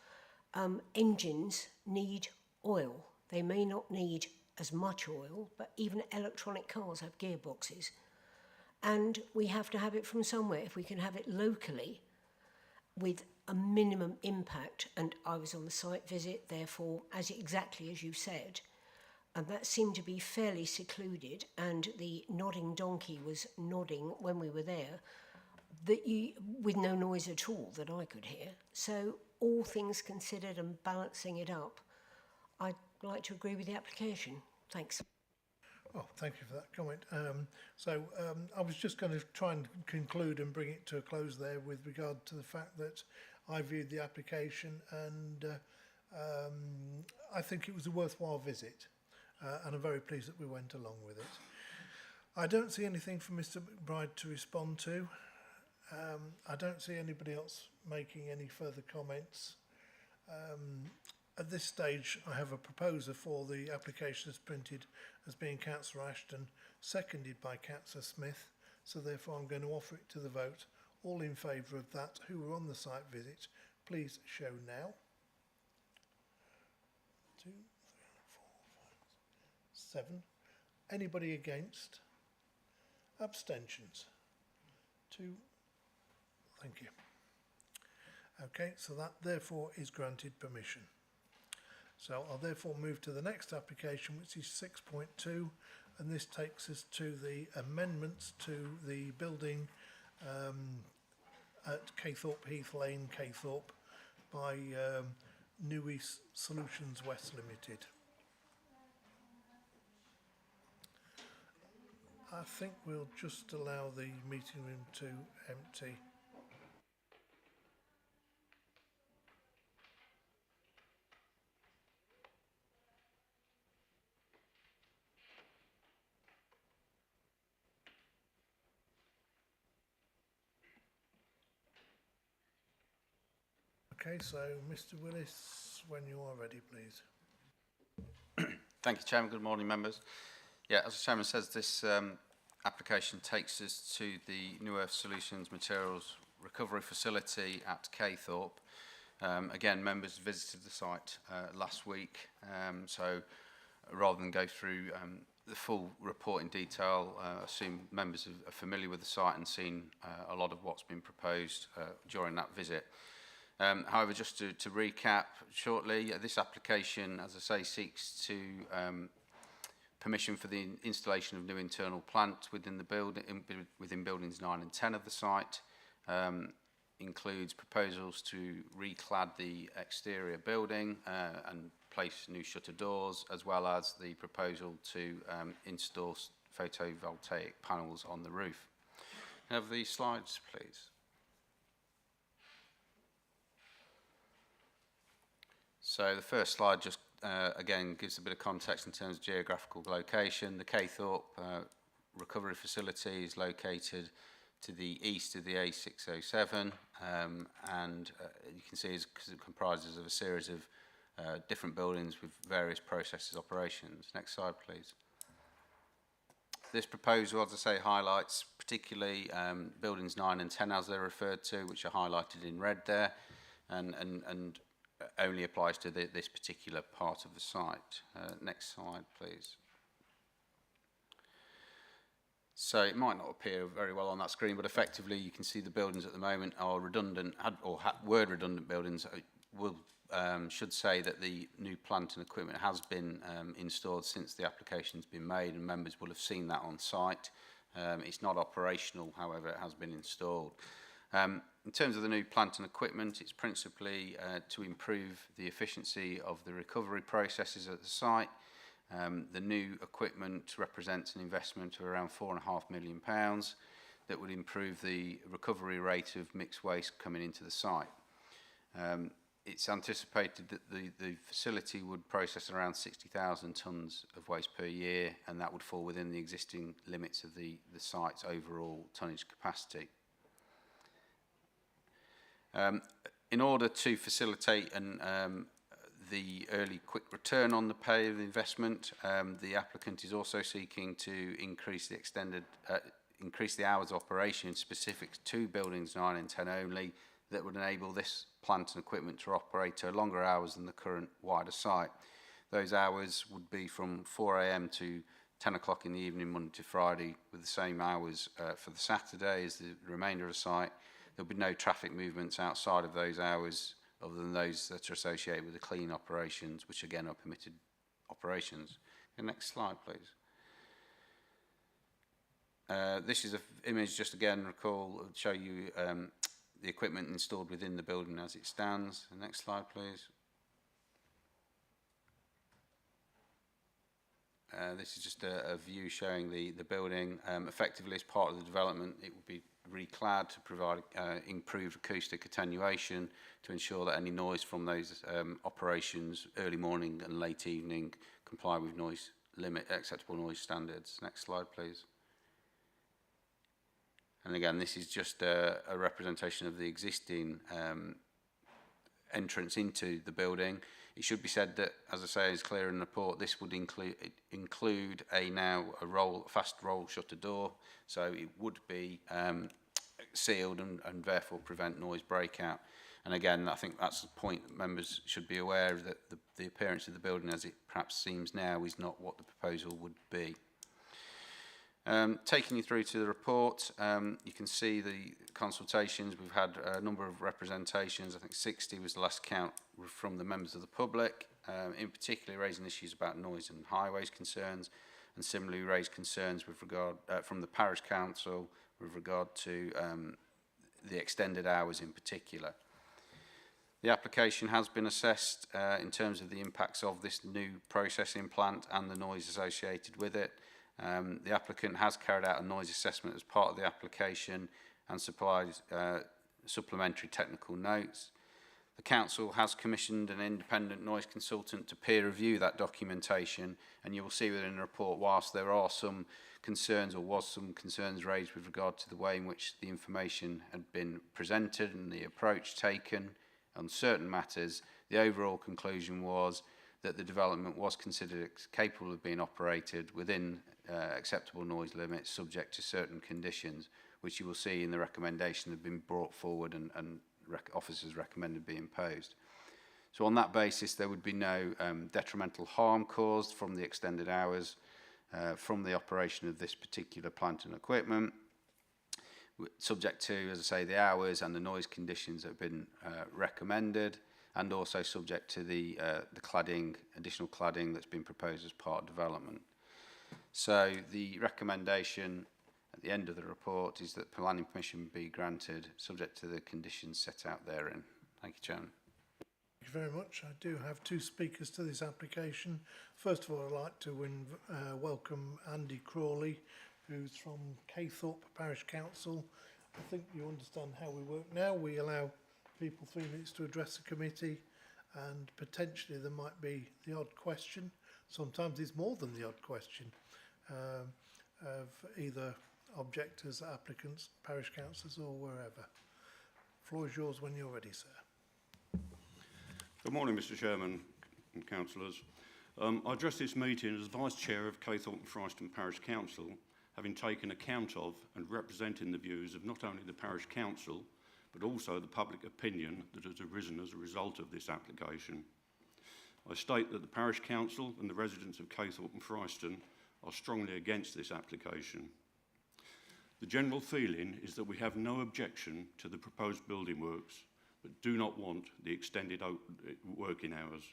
engines need oil. They may not need as much oil, but even electronic cars have gearboxes. And we have to have it from somewhere. If we can have it locally with a minimum impact, and I was on the site visit, therefore, exactly as you said, and that seemed to be fairly secluded, and the nodding donkey was nodding when we were there, with no noise at all that I could hear. So all things considered and balancing it up, I'd like to agree with the application. Thanks. Oh, thank you for that comment. I was just going to try and conclude and bring it to a close there with regard to the fact that I viewed the application, and I think it was a worthwhile visit, and I'm very pleased that we went along with it. I don't see anything for Mr McBride to respond to. I don't see anybody else making any further comments. At this stage, I have a proposer for the application as printed as being Councillor Ashton, seconded by Councillor Smith. So therefore, I'm going to offer it to the vote. All in favour of that who were on the site visit, please show now. 2, 3, 4, 5, 7. Anybody against? Abstentions? 2. Thank you. Okay, so that therefore is granted permission. So I'll therefore move to the next application, which is 6.2, and this takes us to the amendments to the building at Caythorpe Heath Lane, Caythorpe, by New East Solutions West Limited. I think we'll just allow the meeting room to empty. Okay, so Mr Willis, when you are ready, please. Thank you, Chairman. Good morning, members. Yeah, as the Chairman says, this application takes us to the New Earth Solutions Materials Recovery Facility at Caythorpe. Again, members visited the site last week, so rather than go through the full report in detail, I assume members are familiar with the site and seen a lot of what's been proposed during that visit. However, just to recap shortly, this application, as I say, seeks to permission for the installation of new internal plant within the building, within buildings 9 and 10 of the site. Includes proposals to reclad the exterior building and place new shutter doors, as well as the proposal to install photovoltaic panels on the roof. Can I have the slides, please? So the first slide just again gives a bit of context in terms of geographical location. The Caythorpe recovery facility is located to the east of the A607, and you can see it comprises of a series of different buildings with various processes operations. Next slide, please. This proposal, as I say, highlights particularly buildings 9 and 10 as they're referred to, which are highlighted in red there, and only applies to this particular part of the site. Next slide, please. So it might not appear very well on that screen, but effectively you can see the buildings at the moment are redundant, were redundant buildings. Should say that the new plant and equipment has been installed since the application's been made, and members will have seen that on site. It's not operational, however, it has been installed. In terms of the new plant and equipment, it's principally to improve the efficiency of the recovery processes at the site. The new equipment represents an investment of around £4.5 million that would improve the recovery rate of mixed waste coming into the site. It's anticipated that the facility would process around 60,000 tonnes of waste per year, and that would fall within the existing limits of the site's overall tonnage capacity. In order to facilitate the early quick return on the pay of the investment, the applicant is also seeking to increase the hours of operation specific to buildings 9 and 10 only, that would enable this plant and equipment to operate to longer hours than the current wider site. Those hours would be from 4 AM to 10 o'clock in the evening, Monday to Friday, with the same hours for the Saturday as the remainder of the site. There'll be no traffic movements outside of those hours other than those that are associated with the clean operations, which again are permitted operations. The next slide, please. This is an image, just again show you the equipment installed within the building as it stands. The next slide, please. This is just a view showing the building. Effectively, as part of the development, it will be reclad to provide improved acoustic attenuation to ensure that any noise from those operations, early morning and late evening, comply with acceptable noise standards. Next slide, please. And again, this is just a representation of the existing entrance into the building. It should be said that, as I say, is clear in the report, this would include a fast roll shutter door, so it would be sealed and therefore prevent noise breakout. And again, I think that's the point that members should be aware of, that the appearance of the building as it perhaps seems now is not what the proposal would be. Taking you through to the report, you can see the consultations. We've had a number of representations. I think 60 was the last count from the members of the public, in particular raising issues about noise and highways concerns, and similarly raised concerns with regard from the parish council with regard to the extended hours in particular. The application has been assessed in terms of the impacts of this new processing plant and the noise associated with it. The applicant has carried out a noise assessment as part of the application and supplies supplementary technical notes. The council has commissioned an independent noise consultant to peer review that documentation, and you will see within the report, whilst there are some concerns, or was some concerns raised with regard to the way in which the information had been presented and the approach taken, On certain matters, the overall conclusion was that the development was considered capable of being operated within acceptable noise limits subject to certain conditions, which you will see in the recommendation have been brought forward and officers recommended be imposed. So on that basis, there would be no detrimental harm caused from the extended hours from the operation of this particular plant and equipment, subject to, as I say, the hours and the noise conditions that have been recommended, and also subject to the cladding, additional cladding that's been proposed as part of development. So the recommendation at the end of the report is that planning permission be granted, subject to the conditions set out therein. Thank you, Chairman. Thank you very much. I do have two speakers to this application. First of all, I'd like to welcome Andy Crawley, who's from Caythorpe Parish Council. I think you understand how we work now. We allow people 3 minutes to address the committee, and potentially there might be the odd question. Sometimes it's more than the odd question of either objectors, applicants, parish councillors or wherever. Floor is yours when you're ready, sir. Good morning, Mr Chairman and councillors. I address this meeting as Vice Chair of Caythorpe and Fryston Parish Council, having taken account of and representing the views of not only the Parish Council, but also the public opinion that has arisen as a result of this application. I state that the Parish Council and the residents of Caythorpe and Fryston are strongly against this application. The general feeling is that we have no objection to the proposed building works, but do not want the extended working hours.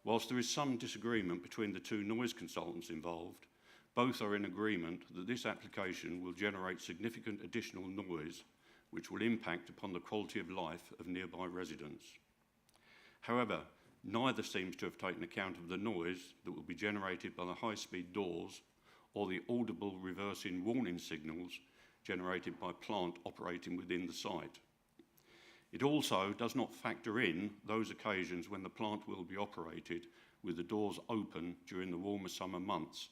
Whilst there is some disagreement between the two noise consultants involved, both are in agreement that this application will generate significant additional noise which will impact upon the quality of life of nearby residents. However, neither seems to have taken account of the noise that will be generated by the high-speed doors or the audible reversing warning signals generated by plant operating within the site. It also does not factor in those occasions when the plant will be operated with the doors open during the warmer summer months,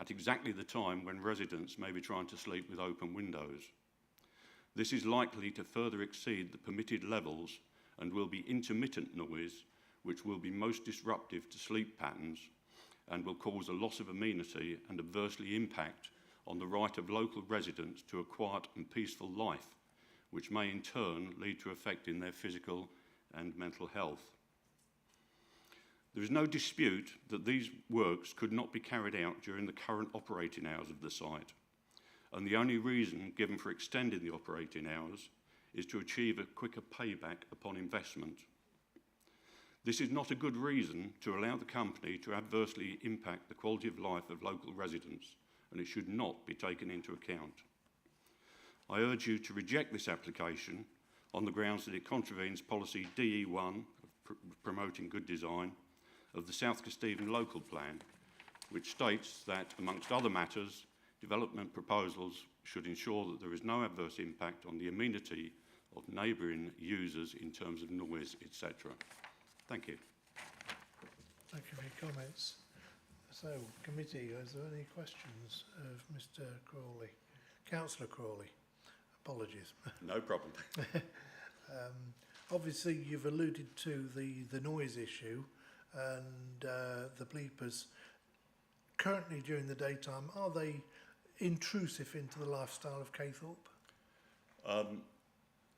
at exactly the time when residents may be trying to sleep with open windows. This is likely to further exceed the permitted levels and will be intermittent noise, which will be most disruptive to sleep patterns and will cause a loss of amenity and adversely impact on the right of local residents to a quiet and peaceful life, which may in turn lead to affecting their physical and mental health. There is no dispute that these works could not be carried out during the current operating hours of the site, and the only reason given for extending the operating hours is to achieve a quicker payback upon investment. This is not a good reason to allow the company to adversely impact the quality of life of local residents, and it should not be taken into account. I urge you to reject this application on the grounds that it contravenes policy DE1 of promoting good design of the South Kesteven local plan, which states that, amongst other matters, development proposals should ensure that there is no adverse impact on the amenity of neighbouring users in terms of noise, etc. Thank you. Thank you for your comments. So, committee, is there any questions of Mr Crawley? Councillor Crawley, apologies. No problem. Obviously, you've alluded to the noise issue and the bleepers. Currently, during the daytime, are they intrusive into the lifestyle of Caythorpe?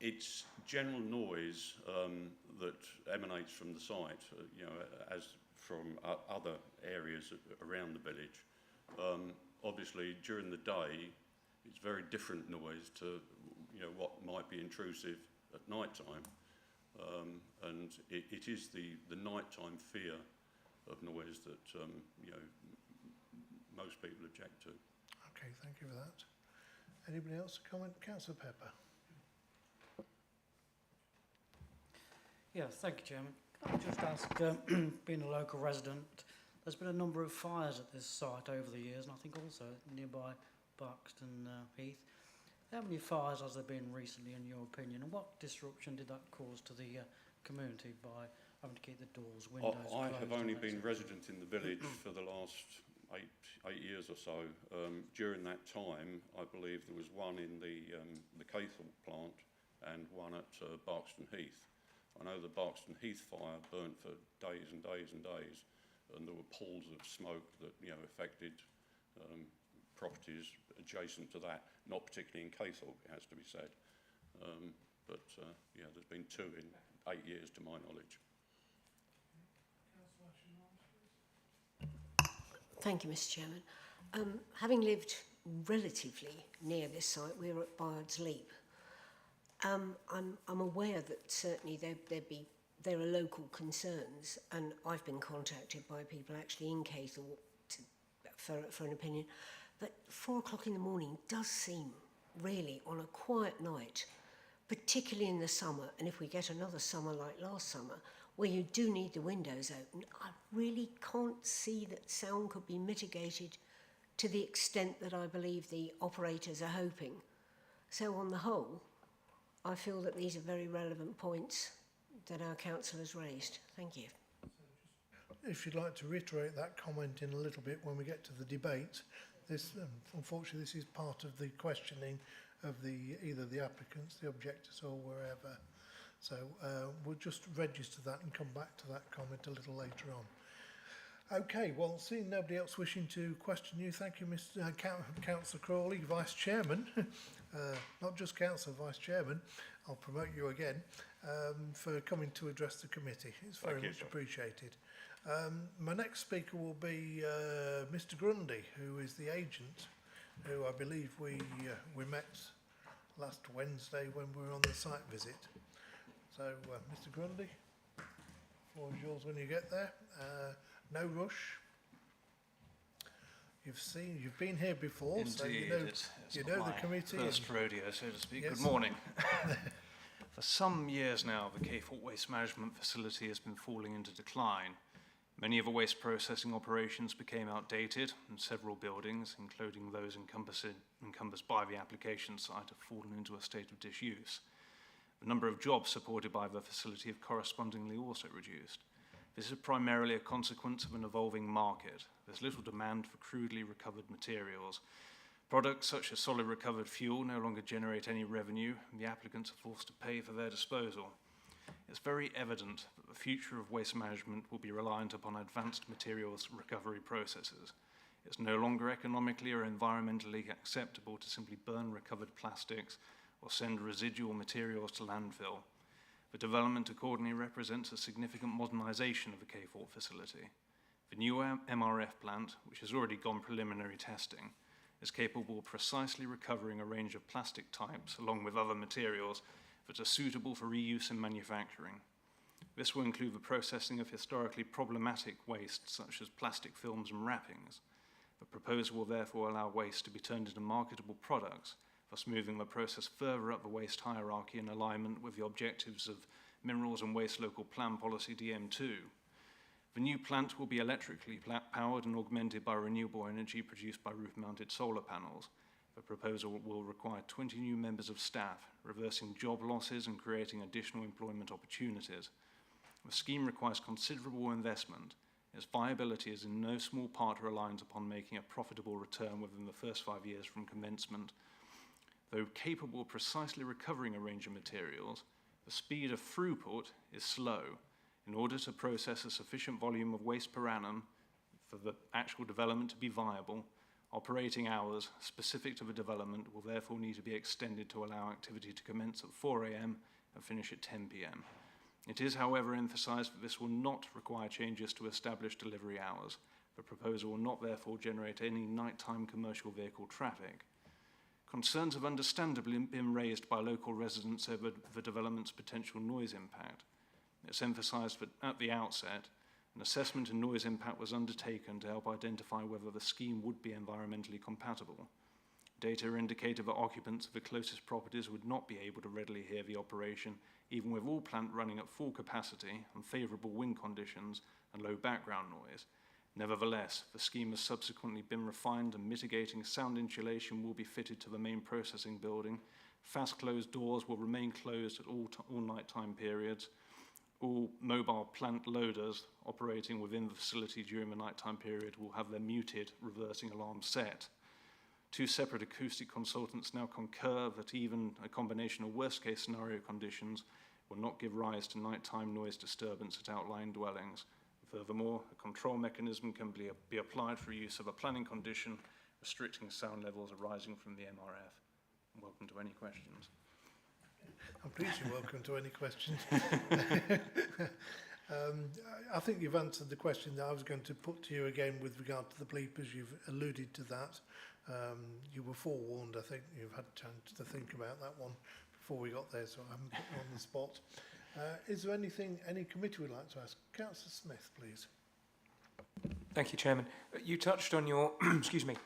It's general noise that emanates from the site, as from other areas around the village. Obviously, during the day, it's very different noise to what might be intrusive at night time, and it is the nighttime fear of noise that most people object to. Okay, thank you for that. Anybody else to comment? Councillor Pepper. Yeah, thank you, Chairman. Can I just ask, being a local resident, there's been a number of fires at this site over the years, and I think also nearby Buxton Heath. How many fires has there been recently, in your opinion, and what disruption did that cause to the community by having to keep the doors, windows closed? I have only been resident in the village for the last eight years or so. During that time, I believe there was one in the Caythorpe plant and one at Buxton Heath. I know the Barkston Heath fire burnt for days and days and days, and there were pools of smoke that, you know, affected properties adjacent to that, not particularly in Caythorpe, it has to be said. Yeah, there's been 2 in 8 years to my knowledge. Thank you, Mr. Chairman. Having lived relatively near this site, we're at Bayard's Leap. I'm aware that certainly there are local concerns, and I've been contacted by people actually in Caythorpe for an opinion. But 4 o'clock in the morning does seem, really, on a quiet night, particularly in the summer, and if we get another summer like last summer, where you do need the windows open, I really can't see that sound could be mitigated to the extent that I believe the operators are hoping. So on the whole, I feel that these are very relevant points that our council has raised. Thank you. If you'd like to reiterate that comment in a little bit when we get to the debate, this, unfortunately, this is part of the questioning of either the applicants, the objectors, or wherever. So we'll just register that and come back to that comment a little later on. Okay, well, seeing nobody else wishing to question you, thank you, Mr. Councillor Crawley, Vice Chairman, not just Councillor, Vice Chairman. I'll promote you again for coming to address the committee. It's very much appreciated. My next speaker will be Mr. Grundy, who is the agent, who I believe we met last Wednesday when we were on the site visit. So, Mr. Grundy, the floor is yours when you get there. No rush. You've been here before, Indeed, so you know the committee. First rodeo, so to speak. Yes. Good morning. For some years now, the Caythorpe Waste Management Facility has been falling into decline. Many of the waste processing operations became outdated, and several buildings, including those encompassed by the application site, have fallen into a state of disuse. The number of jobs supported by the facility have correspondingly also reduced. This is primarily a consequence of an evolving market. There's little demand for crudely recovered materials. Products such as solid recovered fuel no longer generate any revenue, and the applicants are forced to pay for their disposal. It's very evident that the future of waste management will be reliant upon advanced materials recovery processes. It's no longer economically or environmentally acceptable to simply burn recovered plastics or send residual materials to landfill. The development accordingly represents a significant modernisation of the Caythorpe facility. The new MRF plant, which has already gone preliminary testing, is capable of precisely recovering a range of plastic types along with other materials that are suitable for reuse in manufacturing. This will include the processing of historically problematic waste such as plastic films and wrappings. The proposal will therefore allow waste to be turned into marketable products, thus moving the process further up the waste hierarchy in alignment with the objectives of Minerals and Waste Local Plan Policy DM2. The new plant will be electrically powered and augmented by renewable energy produced by roof-mounted solar panels. The proposal will require 20 new members of staff, reversing job losses and creating additional employment opportunities. The scheme requires considerable investment. Its viability is in no small part reliant upon making a profitable return within the first 5 years from commencement. Though capable of precisely recovering a range of materials, the speed of throughput is slow. In order to process a sufficient volume of waste per annum for the actual development to be viable, operating hours specific to the development will therefore need to be extended to allow activity to commence at 4 AM and finish at 10 PM. It is, however, emphasised that this will not require changes to established delivery hours. The proposal will not therefore generate any nighttime commercial vehicle traffic. Concerns have understandably been raised by local residents over the development's potential noise impact. It's emphasised that at the outset, an assessment of noise impact was undertaken to help identify whether the scheme would be environmentally compatible. Data indicated that occupants of the closest properties would not be able to readily hear the operation, even with all plant running at full capacity, unfavourable wind conditions and low background noise. Nevertheless, the scheme has subsequently been refined and mitigating sound insulation will be fitted to the main processing building. Fast closed doors will remain closed at all nighttime periods. All mobile plant loaders operating within the facility during the nighttime period will have their muted reversing alarm set. 2 separate acoustic consultants now concur that even a combination of worst case scenario conditions will not give rise to nighttime noise disturbance at outlying dwellings. Furthermore, a control mechanism can be applied for use of a planning condition restricting sound levels arising from the MRF. Welcome to any questions. I'm pleased you're welcome to any questions. I think you've answered the question that I was going to put to you again with regard to the bleepers. You've alluded to that. You were forewarned. I think you've had a chance to think about that one before we got there, so I haven't put you on the spot. Is there anything any committee would like to ask? Councillor Smith, please. Thank you, Chairman. You touched on your, excuse me,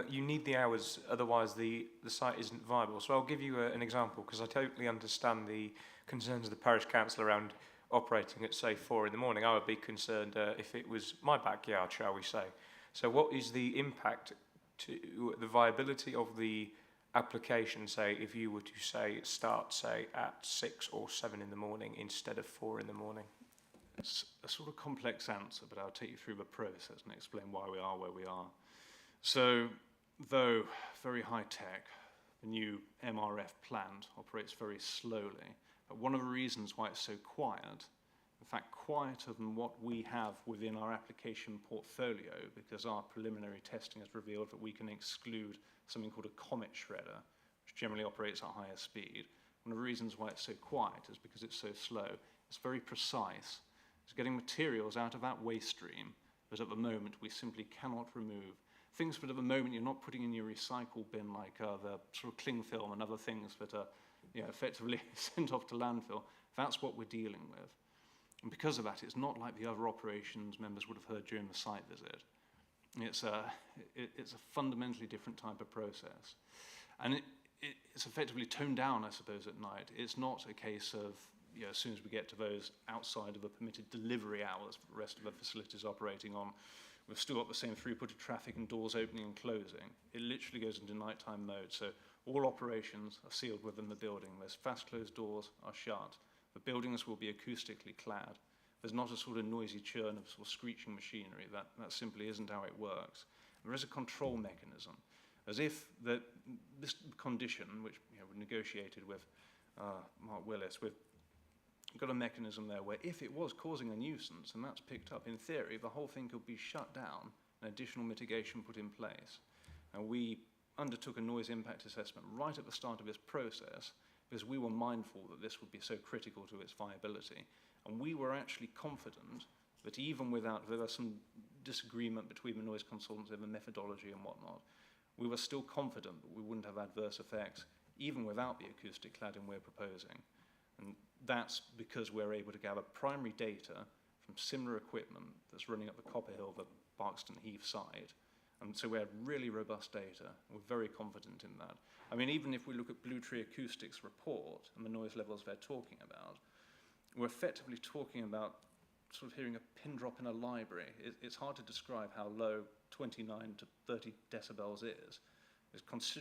you need the hours, otherwise the site isn't viable. So I'll give you an example, because I totally understand the concerns of the parish council around operating at, say, 4 in the morning. I would be concerned if it was my backyard, shall we say. So what is the impact to the viability of the application, say, if you were to say start, say, at 6 or 7 in the morning instead of 4 in the morning? It's a sort of complex answer, but I'll take you through the process and explain why we are where we are. So, though very high tech, the new MRF plant operates very slowly. But one of the reasons why it's so quiet, in fact quieter than what we have within our application portfolio, because our preliminary testing has revealed that we can exclude something called a comet shredder, which generally operates at higher speed. One of the reasons why it's so quiet is because it's so slow. It's very precise. It's getting materials out of that waste stream that at the moment we simply cannot remove. Things that at the moment you're not putting in your recycle bin, like the sort of cling film and other things that are effectively sent off to landfill. That's what we're dealing with. And because of that, it's not like the other operations members would have heard during the site visit. It's a fundamentally different type of process. And it's effectively toned down, I suppose, at night. It's not a case of, as soon as we get to those outside of the permitted delivery hours for the rest of the facilities operating on, we've still got the same throughput of traffic and doors opening and closing. It literally goes into nighttime mode. So all operations are sealed within the building. Those fast closed doors are shut. The buildings will be acoustically clad. There's not a sort of noisy churn of sort of screeching machinery. That simply isn't how it works. There is a control mechanism, as if this condition, which we negotiated with Mark Willis, we've got a mechanism there where if it was causing a nuisance and that's picked up, in theory, the whole thing could be shut down and additional mitigation put in place. And we undertook a noise impact assessment right at the start of this process because we were mindful that this would be so critical to its viability. And we were actually confident that even without, there was some disagreement between the noise consultants over methodology and whatnot, we were still confident that we wouldn't have adverse effects even without the acoustic cladding we're proposing. And that's because we're able to gather primary data from similar equipment that's running up the Copper Hill, the Barkston Heath site. And so we have really robust data. We're very confident in that. I mean, even if we look at Blue Tree Acoustics report and the noise levels they're talking about, we're effectively talking about sort of hearing a pin drop in a library. It's hard to describe how low 29 to 30 decibels is.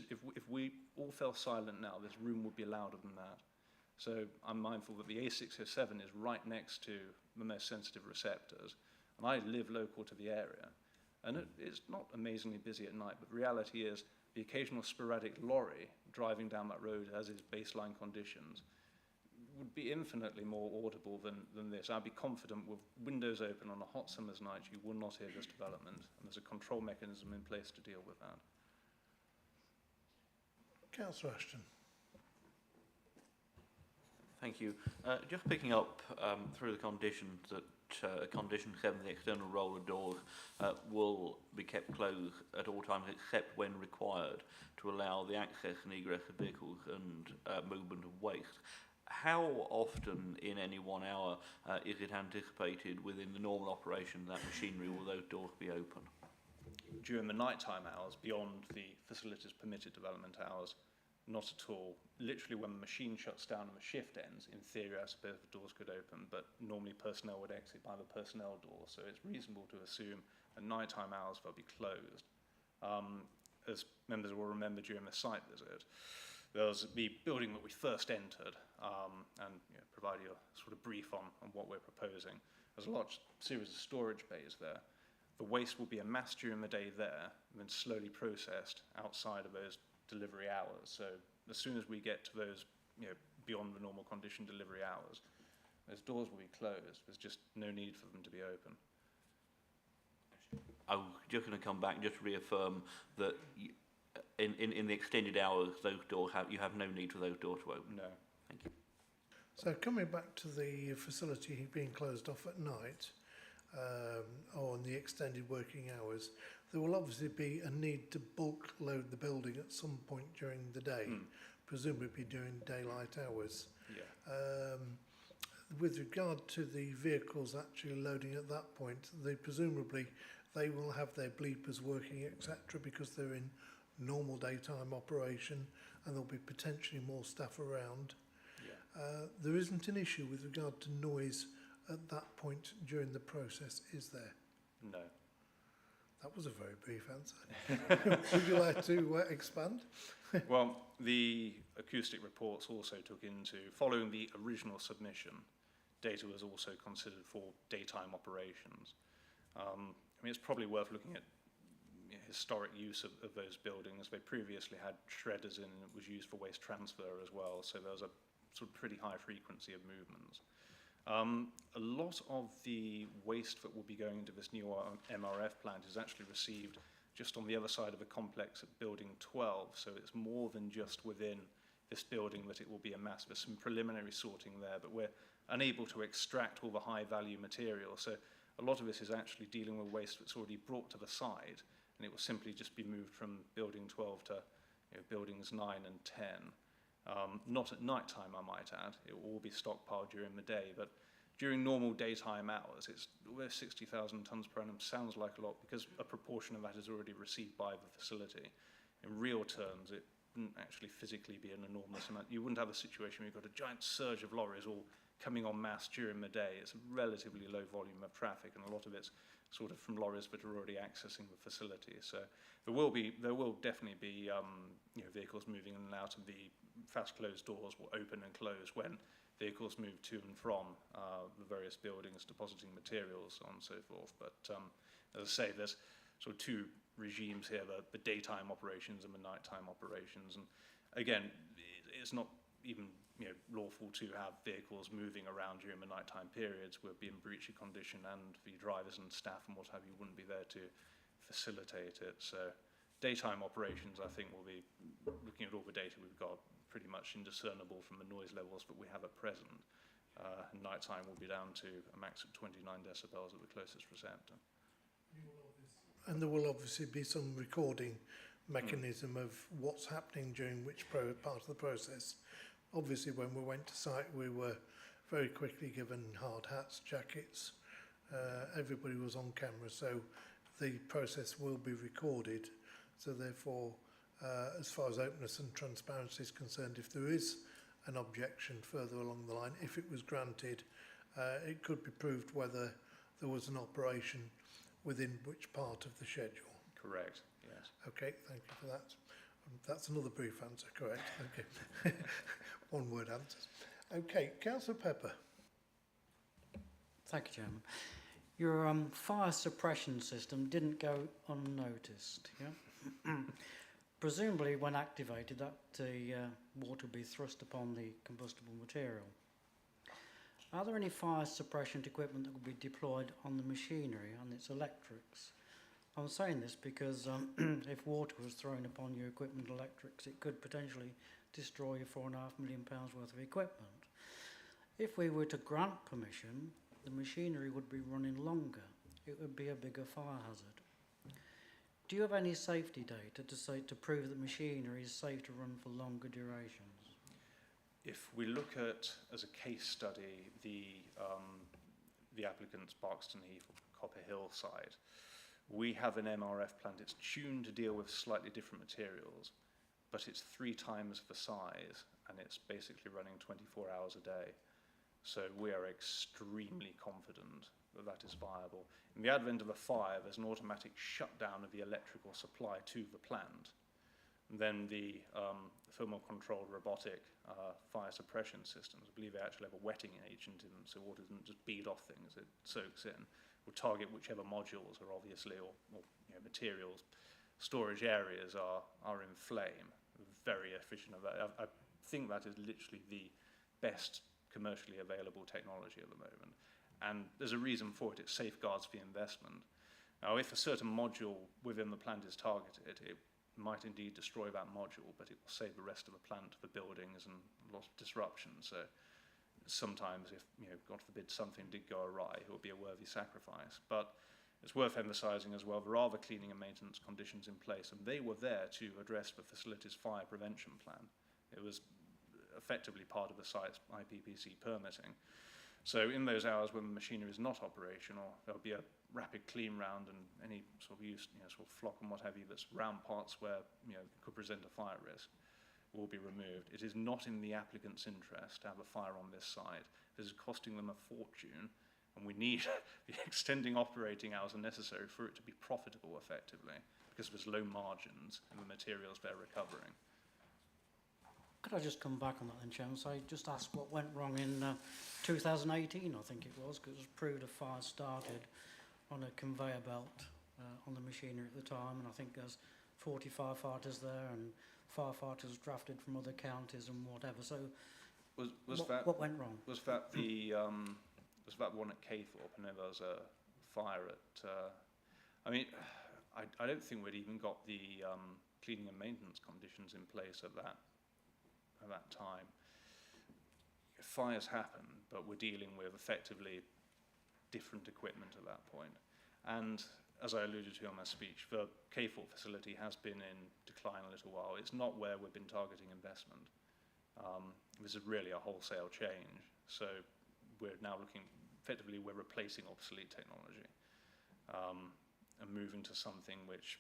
If we all fell silent now, this room would be louder than that. So I'm mindful that the A607 is right next to the most sensitive receptors, and I live local to the area. And it's not amazingly busy at night, but the reality is the occasional sporadic lorry driving down that road as is baseline conditions would be infinitely more audible than this. I'd be confident with windows open on a hot summer's night, you will not hear this development, and there's a control mechanism in place to deal with that. Councillor Ashton. Thank you. Just picking up through the conditions that condition 7, the external roller doors will be kept closed at all times except when required to allow the access and egress of vehicles and movement of waste. How often in any 1 hour is it anticipated within the normal operation of that machinery will those doors be open? During the nighttime hours, beyond the facility's permitted development hours, not at all. Literally when the machine shuts down and the shift ends, in theory I suppose the doors could open, but normally personnel would exit by the personnel door, so it's reasonable to assume at nighttime hours they'll be closed. As members will remember during the site visit, there was the building that we first entered, and provide you a sort of brief on what we're proposing. There's a large series of storage bays there. The waste will be amassed during the day there and then slowly processed outside of those delivery hours. So as soon as we get to those beyond the normal condition delivery hours. Those doors will be closed. There's just no need for them to be open. I'm just going to come back and just reaffirm that in the extended hours, those doors you have no need for those doors to open. No. Thank you. So coming back to the facility being closed off at night, or in the extended working hours, there will obviously be a need to bulk load the building at some point during the day, presumably during daylight hours. Yeah. With regard to the vehicles actually loading at that point, presumably they will have their bleepers working, etc., because they're in normal daytime operation, and there'll be potentially more staff around. Yeah. There isn't an issue with regard to noise at that point during the process, is there? No. That was a very brief answer. Would you like to expand? Well, the acoustic reports also took into, following the original submission, data was also considered for daytime operations. I mean, it's probably worth looking at historic use of those buildings. They previously had shredders in, and it was used for waste transfer as well, so there was a sort of pretty high frequency of movements. A lot of the waste that will be going into this new MRF plant is actually received just on the other side of the complex at building 12, so it's more than just within this building that it will be a mass. There's some preliminary sorting there, but we're unable to extract all the high value material, so a lot of this is actually dealing with waste that's already brought to the site, and it will simply just be moved from building 12 to buildings 9 and 10. Not at night time, I might add. It will all be stockpiled during the day, but during normal daytime hours, where 60,000 tonnes per annum sounds like a lot, because a proportion of that is already received by the facility. In real terms, it wouldn't actually physically be an enormous amount. You wouldn't have a situation where you've got a giant surge of lorries all coming en masse during the day. It's a relatively low volume of traffic, and a lot of it's sort of from lorries that are already accessing the facility. So there will definitely be vehicles moving in and out, and the fast closed doors will open and close when vehicles move to and from the various buildings, depositing materials, so on and so forth. But as I say, there's sort of two regimes here, the daytime operations and the nighttime operations. And again, it's not even lawful to have vehicles moving around during the nighttime periods. We'll be in breachy condition, and the drivers and staff and what have you wouldn't be there to facilitate it. So daytime operations, I think, will be, looking at all the data we've got, pretty much indiscernible from the noise levels that we have at present. And nighttime will be down to a max of 29 decibels at the closest receptor. And there will obviously be some recording mechanism of what's happening during which part of the process. Obviously, when we went to site, we were very quickly given hard hats, jackets. Everybody was on camera, so the process will be recorded. So therefore, as far as openness and transparency is concerned, if there is an objection further along the line, if it was granted, it could be proved whether there was an operation within which part of the schedule. Correct, yes. Okay, thank you for that. That's another brief answer, correct? Okay. One word answers. Okay, Councillor Pepper. Thank you, Chairman. Your fire suppression system didn't go unnoticed, yeah? Presumably, when activated, that water will be thrust upon the combustible material. Are there any fire suppression equipment that will be deployed on the machinery and its electrics? I'm saying this because if water was thrown upon your equipment and electrics, it could potentially destroy your £4.5 million worth of equipment. If we were to grant permission, the machinery would be running longer. It would be a bigger fire hazard. Do you have any safety data to prove that machinery is safe to run for longer durations? If we look at, as a case study, the applicant's Barkston Heath or Copper Hill site, we have an MRF plant. It's tuned to deal with slightly different materials, but it's 3 times the size, and it's basically running 24 hours a day. So we are extremely confident that that is viable. In the advent of a fire, there's an automatic shutdown of the electrical supply to the plant. And then the thermal-controlled robotic fire suppression systems, I believe they actually have a wetting agent in them, so water doesn't just bead off things, it soaks in. Will target whichever modules are obviously, or materials, storage areas are in flame. Very efficient of that. I think that is literally the best commercially available technology at the moment. And there's a reason for it. It safeguards the investment. Now, if a certain module within the plant is targeted, it might indeed destroy that module, but it will save the rest of the plant, the buildings, and a lot of disruption. So sometimes if, God forbid, something did go awry, it would be a worthy sacrifice. But it's worth emphasising as well, there are the cleaning and maintenance conditions in place, and they were there to address the facility's fire prevention plan. It was effectively part of the site's IPPC permitting. So in those hours when the machinery is not operational, there'll be a rapid clean round, and any sort of use, sort of flock and what have you that's round parts where, could present a fire risk will be removed. It is not in the applicant's interest to have a fire on this site. This is costing them a fortune, and we need the extending operating hours are necessary for it to be profitable effectively, because there's low margins in the materials they're recovering. Could I just come back on that then, Chairman? So just ask what went wrong in 2018, I think it was, because it was proved a fire started on a conveyor belt on the machinery at the time, and I think there's 40 firefighters there and firefighters drafted from other counties and whatever. So what went wrong? Was that the was that one at Caythorpe? I know there was a fire at. I don't think we'd even got the cleaning and maintenance conditions in place at that time. Fires happen, but we're dealing with effectively different equipment at that point. And as I alluded to in my speech, the Caythorpe facility has been in decline a little while. It's not where we've been targeting investment. This is really a wholesale change. So we're now looking, effectively we're replacing obsolete technology and moving to something which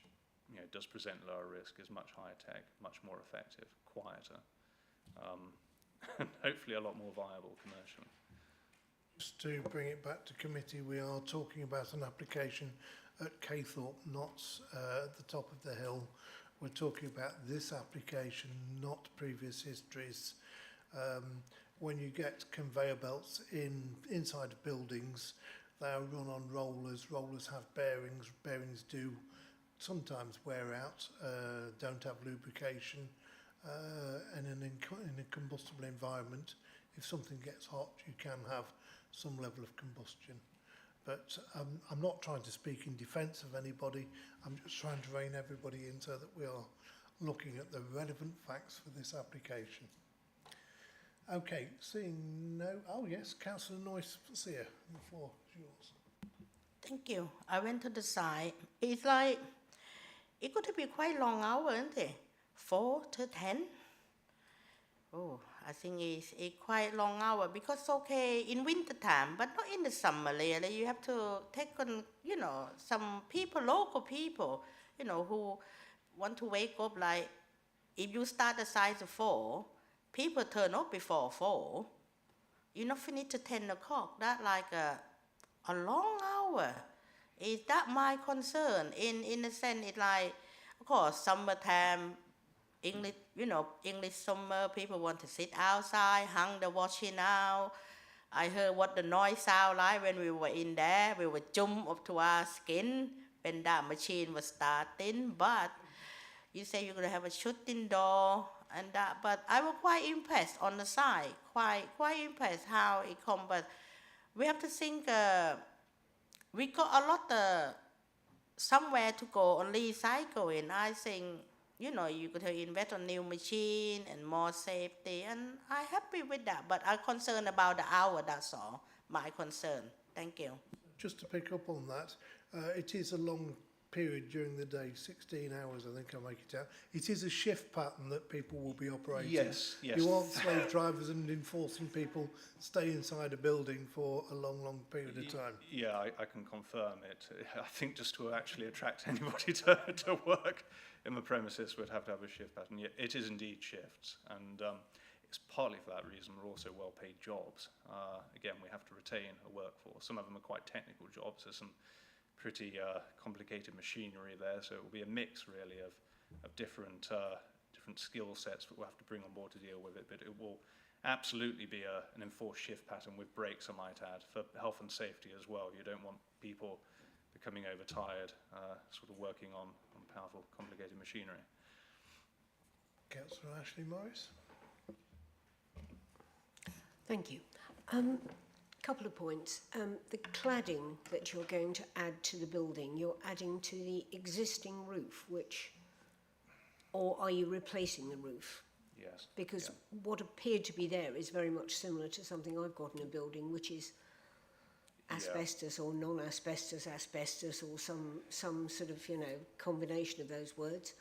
does present lower risk, is much higher tech, much more effective, quieter, and hopefully a lot more viable commercially. Just to bring it back to committee, we are talking about an application at Caythorpe, not at the top of the hill. We're talking about this application, not previous histories. When you get conveyor belts inside buildings, they are run on rollers. Rollers have bearings. Bearings do sometimes wear out, don't have lubrication, and in a combustible environment, if something gets hot, you can have some level of combustion. But I'm not trying to speak in defence of anybody. I'm just trying to rein everybody in so that we are looking at the relevant facts for this application. Okay, seeing no... Oh, yes, Councillor Noyce-Sear, the floor is yours. Thank you. I went to the site. It's like, it could be quite long hour, isn't it? 4 to 10? Oh, I think it's quite long hour, because it's okay in winter time, but not in the summer really. You have to take on, some people, local people, who want to wake up. Like, if you start the site at 4, people turn up before 4. You not finish till 10 o'clock. That's like a long hour. Is that my concern? In a sense, it's like, of course, summertime, English summer, people want to sit outside, hang the washing out. I heard what the noise sound like when we were in there. We would jump up to our skin when that machine was starting. But you say you're going to have a shutting door and that. But I was quite impressed on the side, quite impressed how it come. But we have to think, we got a lot somewhere to go on recycling. I think, you could have invest on new machine and more safety, and I'm happy with that. But I'm concerned about the hour, that's all, my concern. Thank you. Just to pick up on that, it is a long period during the day, 16 hours, I think I make it out. It is a shift pattern that people will be operating. Yes. You aren't slave drivers and enforcing people stay inside a building for a long, long period of time. Yeah, I can confirm it. I think just to actually attract anybody to work in the premises, we'd have to have a shift pattern. Yeah, it is indeed shifts, and it's partly for that reason we're also well-paid jobs. Again, we have to retain a workforce. Some of them are quite technical jobs. There's some pretty complicated machinery there, so it will be a mix really of different skill sets that we'll have to bring on board to deal with it. But it will absolutely be an enforced shift pattern with breaks, I might add, for health and safety as well. You don't want people becoming overtired, sort of working on powerful, complicated machinery. Councillor Ashley Morris. Thank you. Couple of points. The cladding that you're going to add to the building, you're adding to the existing roof, or are you replacing the roof? Yes. Because what appeared to be there is very much similar to something I've got in a building, which is asbestos or non-asbestos, asbestos, or some sort of, combination of those words,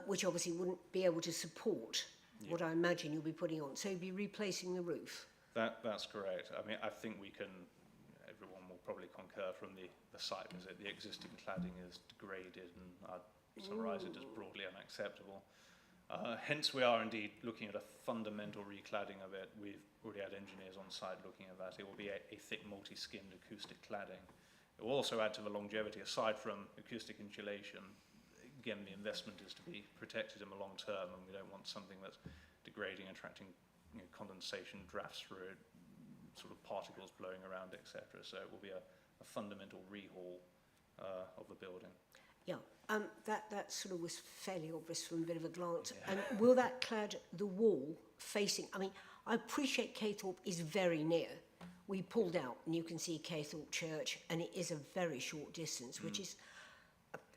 which obviously wouldn't be able to support what I imagine you'll be putting on. So you'll be replacing the roof. That's correct. I mean, I think everyone will probably concur from the site visit, the existing cladding is degraded, and I'd summarise it as broadly unacceptable. Hence, we are indeed looking at a fundamental recladding of it. We've already had engineers on site looking at that. It will be a thick, multi-skinned acoustic cladding. It will also add to the longevity. Aside from acoustic insulation, again, the investment is to be protected in the long term, and we don't want something that's degrading, attracting condensation, drafts through it, sort of particles blowing around, etc. So it will be a fundamental rehaul of the building. Yeah, that sort of was fairly obvious from a bit of a glance. Yeah. And will that clad the wall facing? I mean, I appreciate Caythorpe is very near. We pulled out, and you can see Caythorpe Church, and it is a very short distance, which is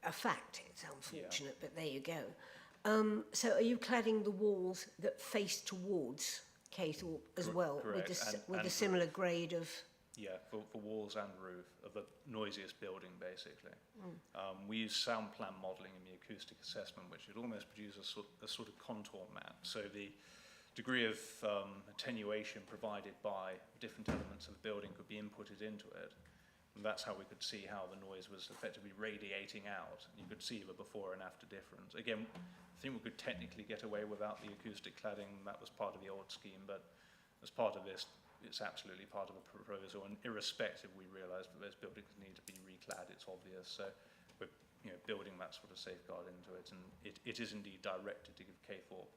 a fact. It's unfortunate, but there you go. So are you cladding the walls that face towards Caythorpe as well, correct. with a similar grade of? Yeah, for walls and roof of the noisiest building, basically. We use sound plan modelling in the acoustic assessment, which would almost produce a sort of contour map. So the degree of attenuation provided by different elements of the building could be inputted into it. And that's how we could see how the noise was effectively radiating out. You could see the before and after difference. Again, I think we could technically get away without the acoustic cladding. That was part of the old scheme, but as part of this, it's absolutely part of a proposal. And irrespective, we realise that those buildings need to be reclad. It's obvious. So we're building that sort of safeguard into it, and it is indeed directed to give Caythorpe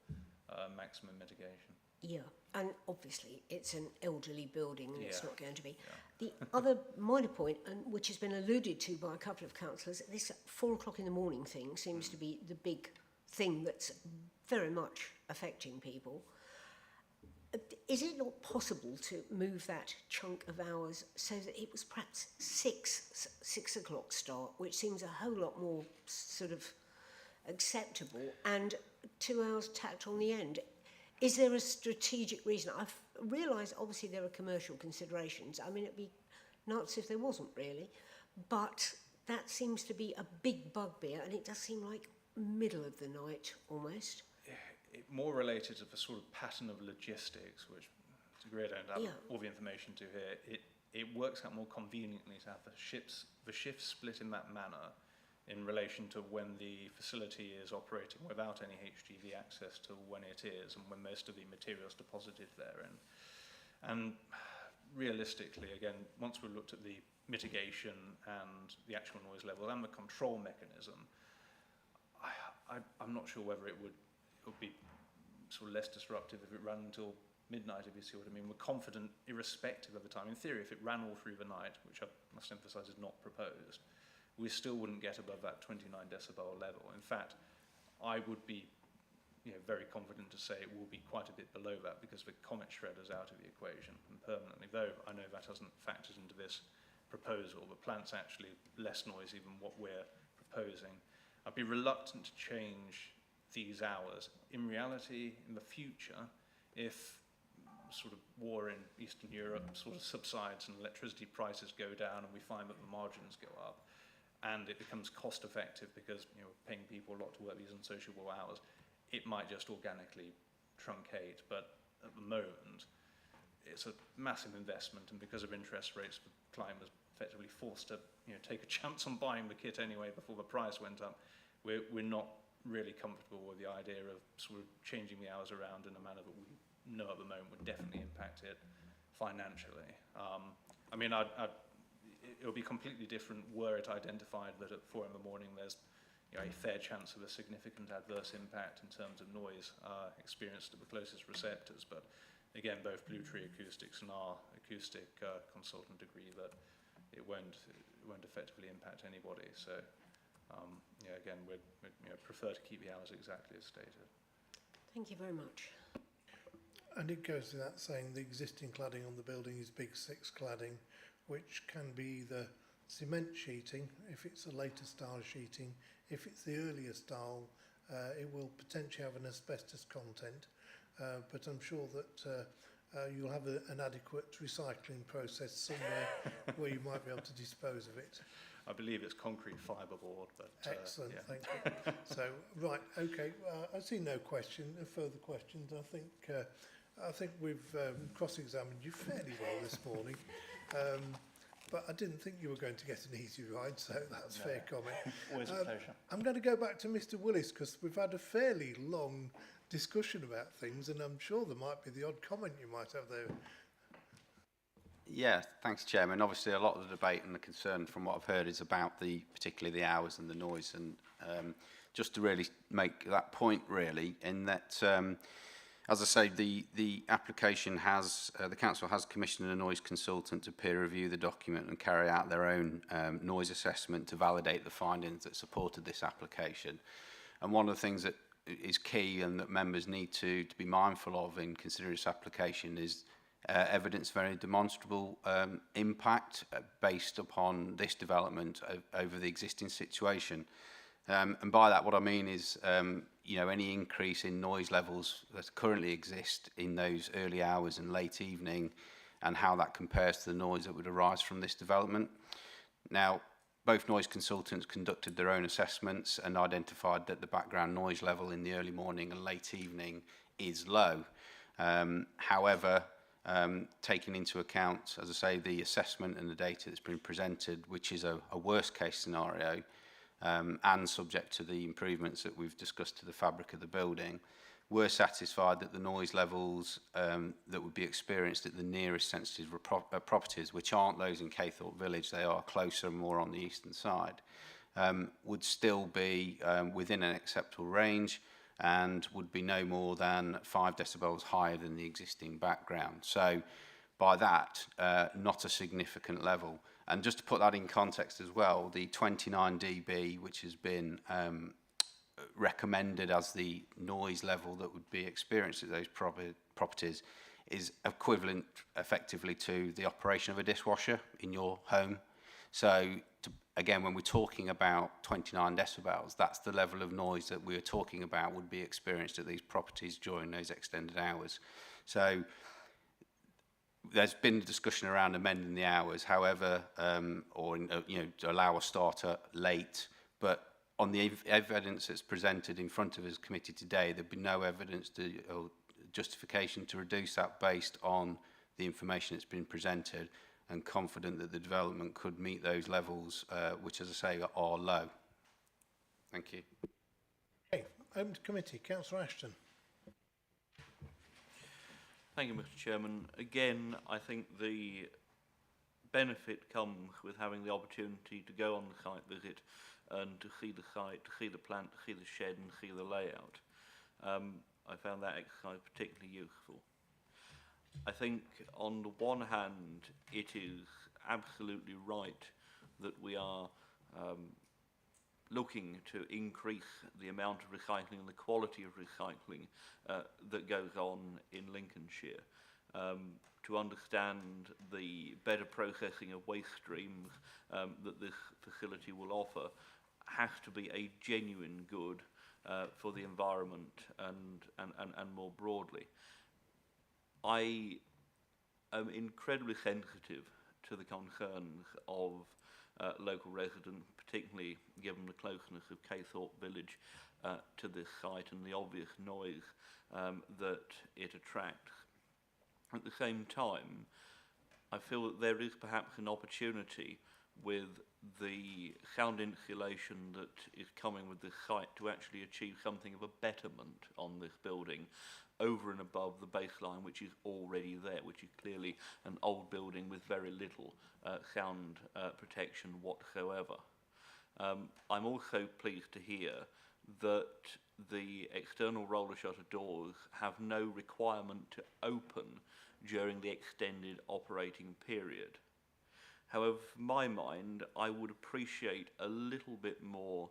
maximum mitigation. Yeah, and obviously it's an elderly building, and it's not going to be. The other minor point, and which has been alluded to by a couple of councillors, this 4 o'clock in the morning thing seems to be the big thing that's very much affecting people. Is it not possible to move that chunk of hours so that it was perhaps 6 o'clock start, which seems a whole lot more sort of acceptable, and 2 hours tacked on the end? Is there a strategic reason? I've realised obviously there are commercial considerations. I mean, it'd be nuts if there wasn't really, but that seems to be a big bugbear, and it does seem like middle of the night almost. More related to the sort of pattern of logistics, which to a degree I don't have all the information to here. It works out more conveniently to have the shifts split in that manner in relation to when the facility is operating without any HGV access to when it is, and when most of the materials deposited therein. And realistically, again, once we've looked at the mitigation and the actual noise level and the control mechanism, I'm not sure whether it would be sort of less disruptive if it ran until midnight, if you see what I mean. We're confident, irrespective of the time. In theory, if it ran all through the night, which I must emphasise is not proposed, we still wouldn't get above that 29 decibel level. In fact, I would be very confident to say it will be quite a bit below that, because the comet shredder's out of the equation and permanently, though I know that hasn't factored into this proposal. The plant's actually less noisy than what we're proposing. I'd be reluctant to change these hours. In reality, in the future, if sort of war in Eastern Europe sort of subsides and electricity prices go down and we find that the margins go up, and it becomes cost effective because we're paying people a lot to work these unsociable hours, it might just organically truncate. But at the moment, it's a massive investment, and because of interest rates, the client was effectively forced to take a chance on buying the kit anyway before the price went up. We're not really comfortable with the idea of sort of changing the hours around in a manner that we know at the moment would definitely impact it financially. I mean, it would be completely different were it identified that at 4 in the morning there's a fair chance of a significant adverse impact in terms of noise experienced at the closest receptors. But again, both Blue Tree Acoustics and our acoustic consultant agree that it won't effectively impact anybody. So again, we'd prefer to keep the hours exactly as stated. Thank you very much. And it goes without saying the existing cladding on the building is Big Six cladding, which can be either cement sheeting, if it's a later style sheeting. If it's the earlier style, it will potentially have an asbestos content, but I'm sure that you'll have an adequate recycling process somewhere where you might be able to dispose of it. I believe it's concrete fiberboard, but Excellent, yeah. thank you. So, right, okay, I see no further questions. I think we've cross-examined you fairly well this morning, but I didn't think you were going to get an easy ride, so that's fair comment. Always a pleasure. I'm going to go back to Mr. Willis because we've had a fairly long discussion about things, and I'm sure there might be the odd comment you might have there. Yeah, thanks, Chairman. Obviously, a lot of the debate and the concern from what I've heard is about particularly the hours and the noise. And just to really make that point, really, in that, as I say, the application has, the council has commissioned a noise consultant to peer review the document and carry out their own noise assessment to validate the findings that supported this application. And one of the things that is key and that members need to be mindful of in considering this application is evidence very demonstrable impact based upon this development over the existing situation. And by that, what I mean is, any increase in noise levels that currently exist in those early hours and late evening, and how that compares to the noise that would arise from this development. Now, both noise consultants conducted their own assessments and identified that the background noise level in the early morning and late evening is low. However, taking into account, as I say, the assessment and the data that's been presented, which is a worst case scenario, and subject to the improvements that we've discussed to the fabric of the building, we're satisfied that the noise levels that would be experienced at the nearest sensitive properties, which aren't those in Caythorpe Village, they are closer, more on the eastern side, would still be within an acceptable range, and would be no more than 5 decibels higher than the existing background. So by that, not a significant level. And just to put that in context as well, the 29 dB, which has been recommended as the noise level that would be experienced at those properties, is equivalent effectively to the operation of a dishwasher in your home. So again, when we're talking about 29 decibels, that's the level of noise that we're talking about would be experienced at these properties during those extended hours. So there's been discussion around amending the hours, however, to allow a starter late, but on the evidence that's presented in front of us committee today, there'd be no evidence or justification to reduce that based on the information that's been presented, and confident that the development could meet those levels, which, as I say, are low. Thank you. Okay, open to committee. Councillor Ashton. Thank you, Mr. Chairman. Again, I think the benefit comes with having the opportunity to go on the site visit and to see the site, to see the plant, to see the shed and see the layout. I found that exercise particularly useful. I think on the one hand, it is absolutely right that we are looking to increase the amount of recycling and the quality of recycling that goes on in Lincolnshire. To understand the better processing of waste streams that this facility will offer has to be a genuine good for the environment and more broadly. I am incredibly sensitive to the concerns of local residents, particularly given the closeness of Caythorpe Village to this site and the obvious noise that it attracts. At the same time, I feel that there is perhaps an opportunity with the sound insulation that is coming with this site to actually achieve something of a betterment on this building over and above the baseline which is already there, which is clearly an old building with very little sound protection whatsoever. I'm also pleased to hear that the external roller shutter doors have no requirement to open during the extended operating period. However, for my mind, I would appreciate a little bit more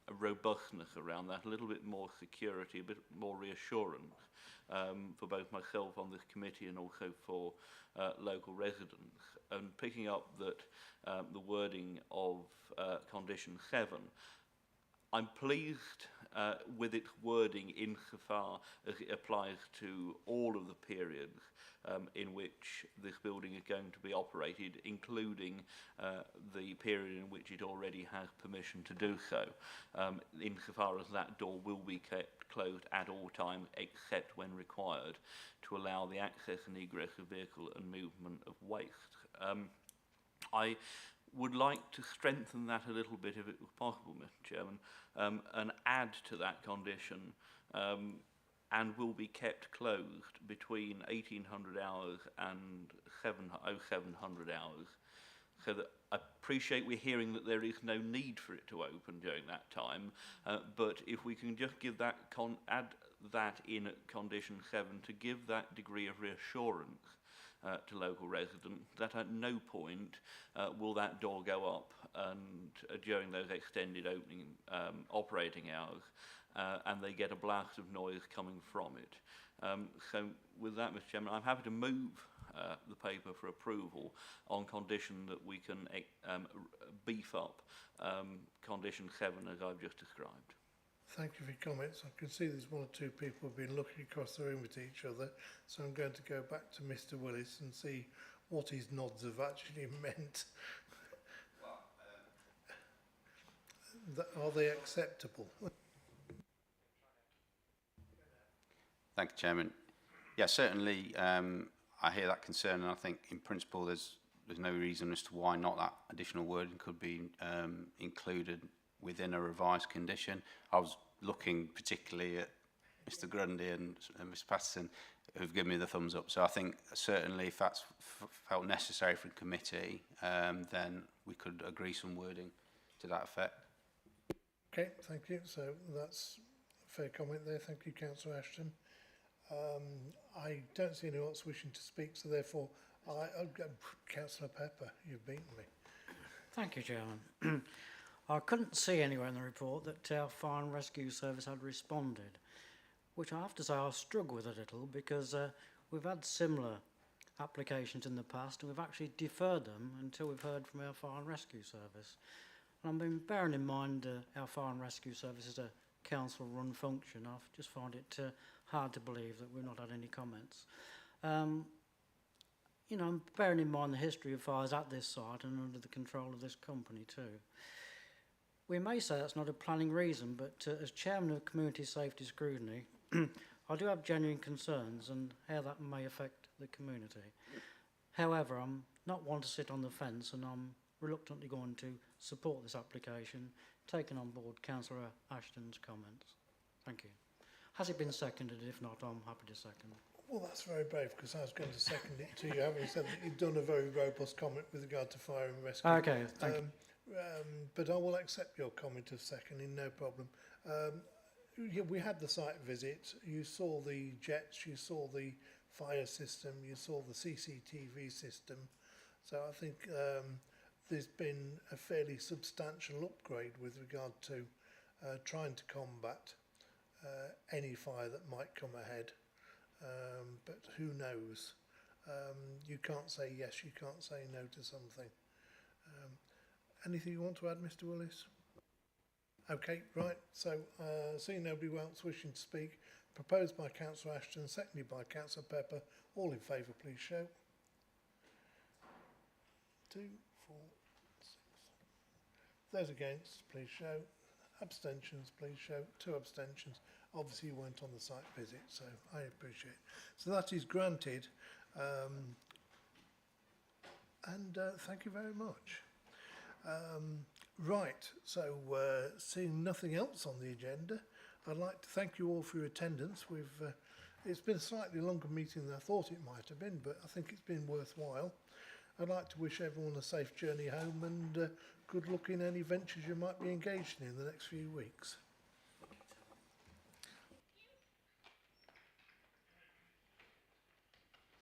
a robustness around that, a little bit more security, a bit more reassurance for both myself on this committee and also for local residents. And picking up that the wording of condition 7, I'm pleased with its wording insofar as it applies to all of the periods in which this building is going to be operated, including the period in which it already has permission to do so, insofar as that door will be kept closed at all times except when required to allow the access and egress of vehicle and movement of waste. I would like to strengthen that a little bit if it was possible, Mr. Chairman, and add to that condition and will be kept closed between 1800 hours and 0700 hours. So that I appreciate we're hearing that there is no need for it to open during that time, but if we can just give that add that in at condition 7 to give that degree of reassurance to local residents that at no point will that door go up and during those extended opening operating hours and they get a blast of noise coming from it. So with that, Mr. Chairman, I'm happy to move the paper for approval on condition that we can beef up condition 7 as I've just described. Thank you for your comments. I can see there's one or two people have been looking across the room at each other, so I'm going to go back to Mr. Willis and see what his nods have actually meant. Are they acceptable? Thank you, Chairman. Yeah, certainly I hear that concern, and I think in principle there's no reason as to why not that additional wording could be included within a revised condition. I was looking particularly at Mr. Grundy and Mr. Patterson, who've given me the thumbs up. So I think certainly if that's felt necessary for a committee, then we could agree some wording to that effect. Okay, thank you. So that's a fair comment there. Thank you, Councillor Ashton. I don't see anyone else wishing to speak, so therefore, Councillor Pepper, you've beaten me. Thank you, Chairman. I couldn't see anywhere in the report that our fire and rescue service had responded, which I have to say I struggle with a little because we've had similar applications in the past and we've actually deferred them until we've heard from our fire and rescue service. And I've been bearing in mind our fire and rescue service is a council-run function. I just find it hard to believe that we've not had any comments. You know, I'm bearing in mind the history of fires at this site and under the control of this company too. We may say that's not a planning reason, but as Chairman of Community Safety Scrutiny, I do have genuine concerns and how that may affect the community. However, I'm not one to sit on the fence and I'm reluctantly going to support this application, taking on board Councillor Ashton's comments. Thank you. Has it been seconded? If not, I'm happy to second. Well, that's very brave because I was going to second it to you, having said that you've done a very robust comment with regard to fire and rescue. Okay, thank you. But I will accept your comment of seconding, no problem. Yeah, we had the site visit. You saw the jets, you saw the fire system, you saw the CCTV system. So I think there's been a fairly substantial upgrade with regard to trying to combat any fire that might come ahead. But who knows? You can't say yes, you can't say no to something. Anything you want to add, Mr. Willis? Okay, right. So, seeing nobody else wishing to speak, proposed by Councillor Ashton, seconded by Councillor Pepper. All in favour, please show. 2, 4, 6. Those against, please show. Abstentions, please show. 2 abstentions. Obviously, you weren't on the site visit, so I appreciate it. So that is granted. And thank you very much. Right, so seeing nothing else on the agenda, I'd like to thank you all for your attendance. It's been a slightly longer meeting than I thought it might have been, but I think it's been worthwhile. I'd like to wish everyone a safe journey home and good luck in any ventures you might be engaged in the next few weeks.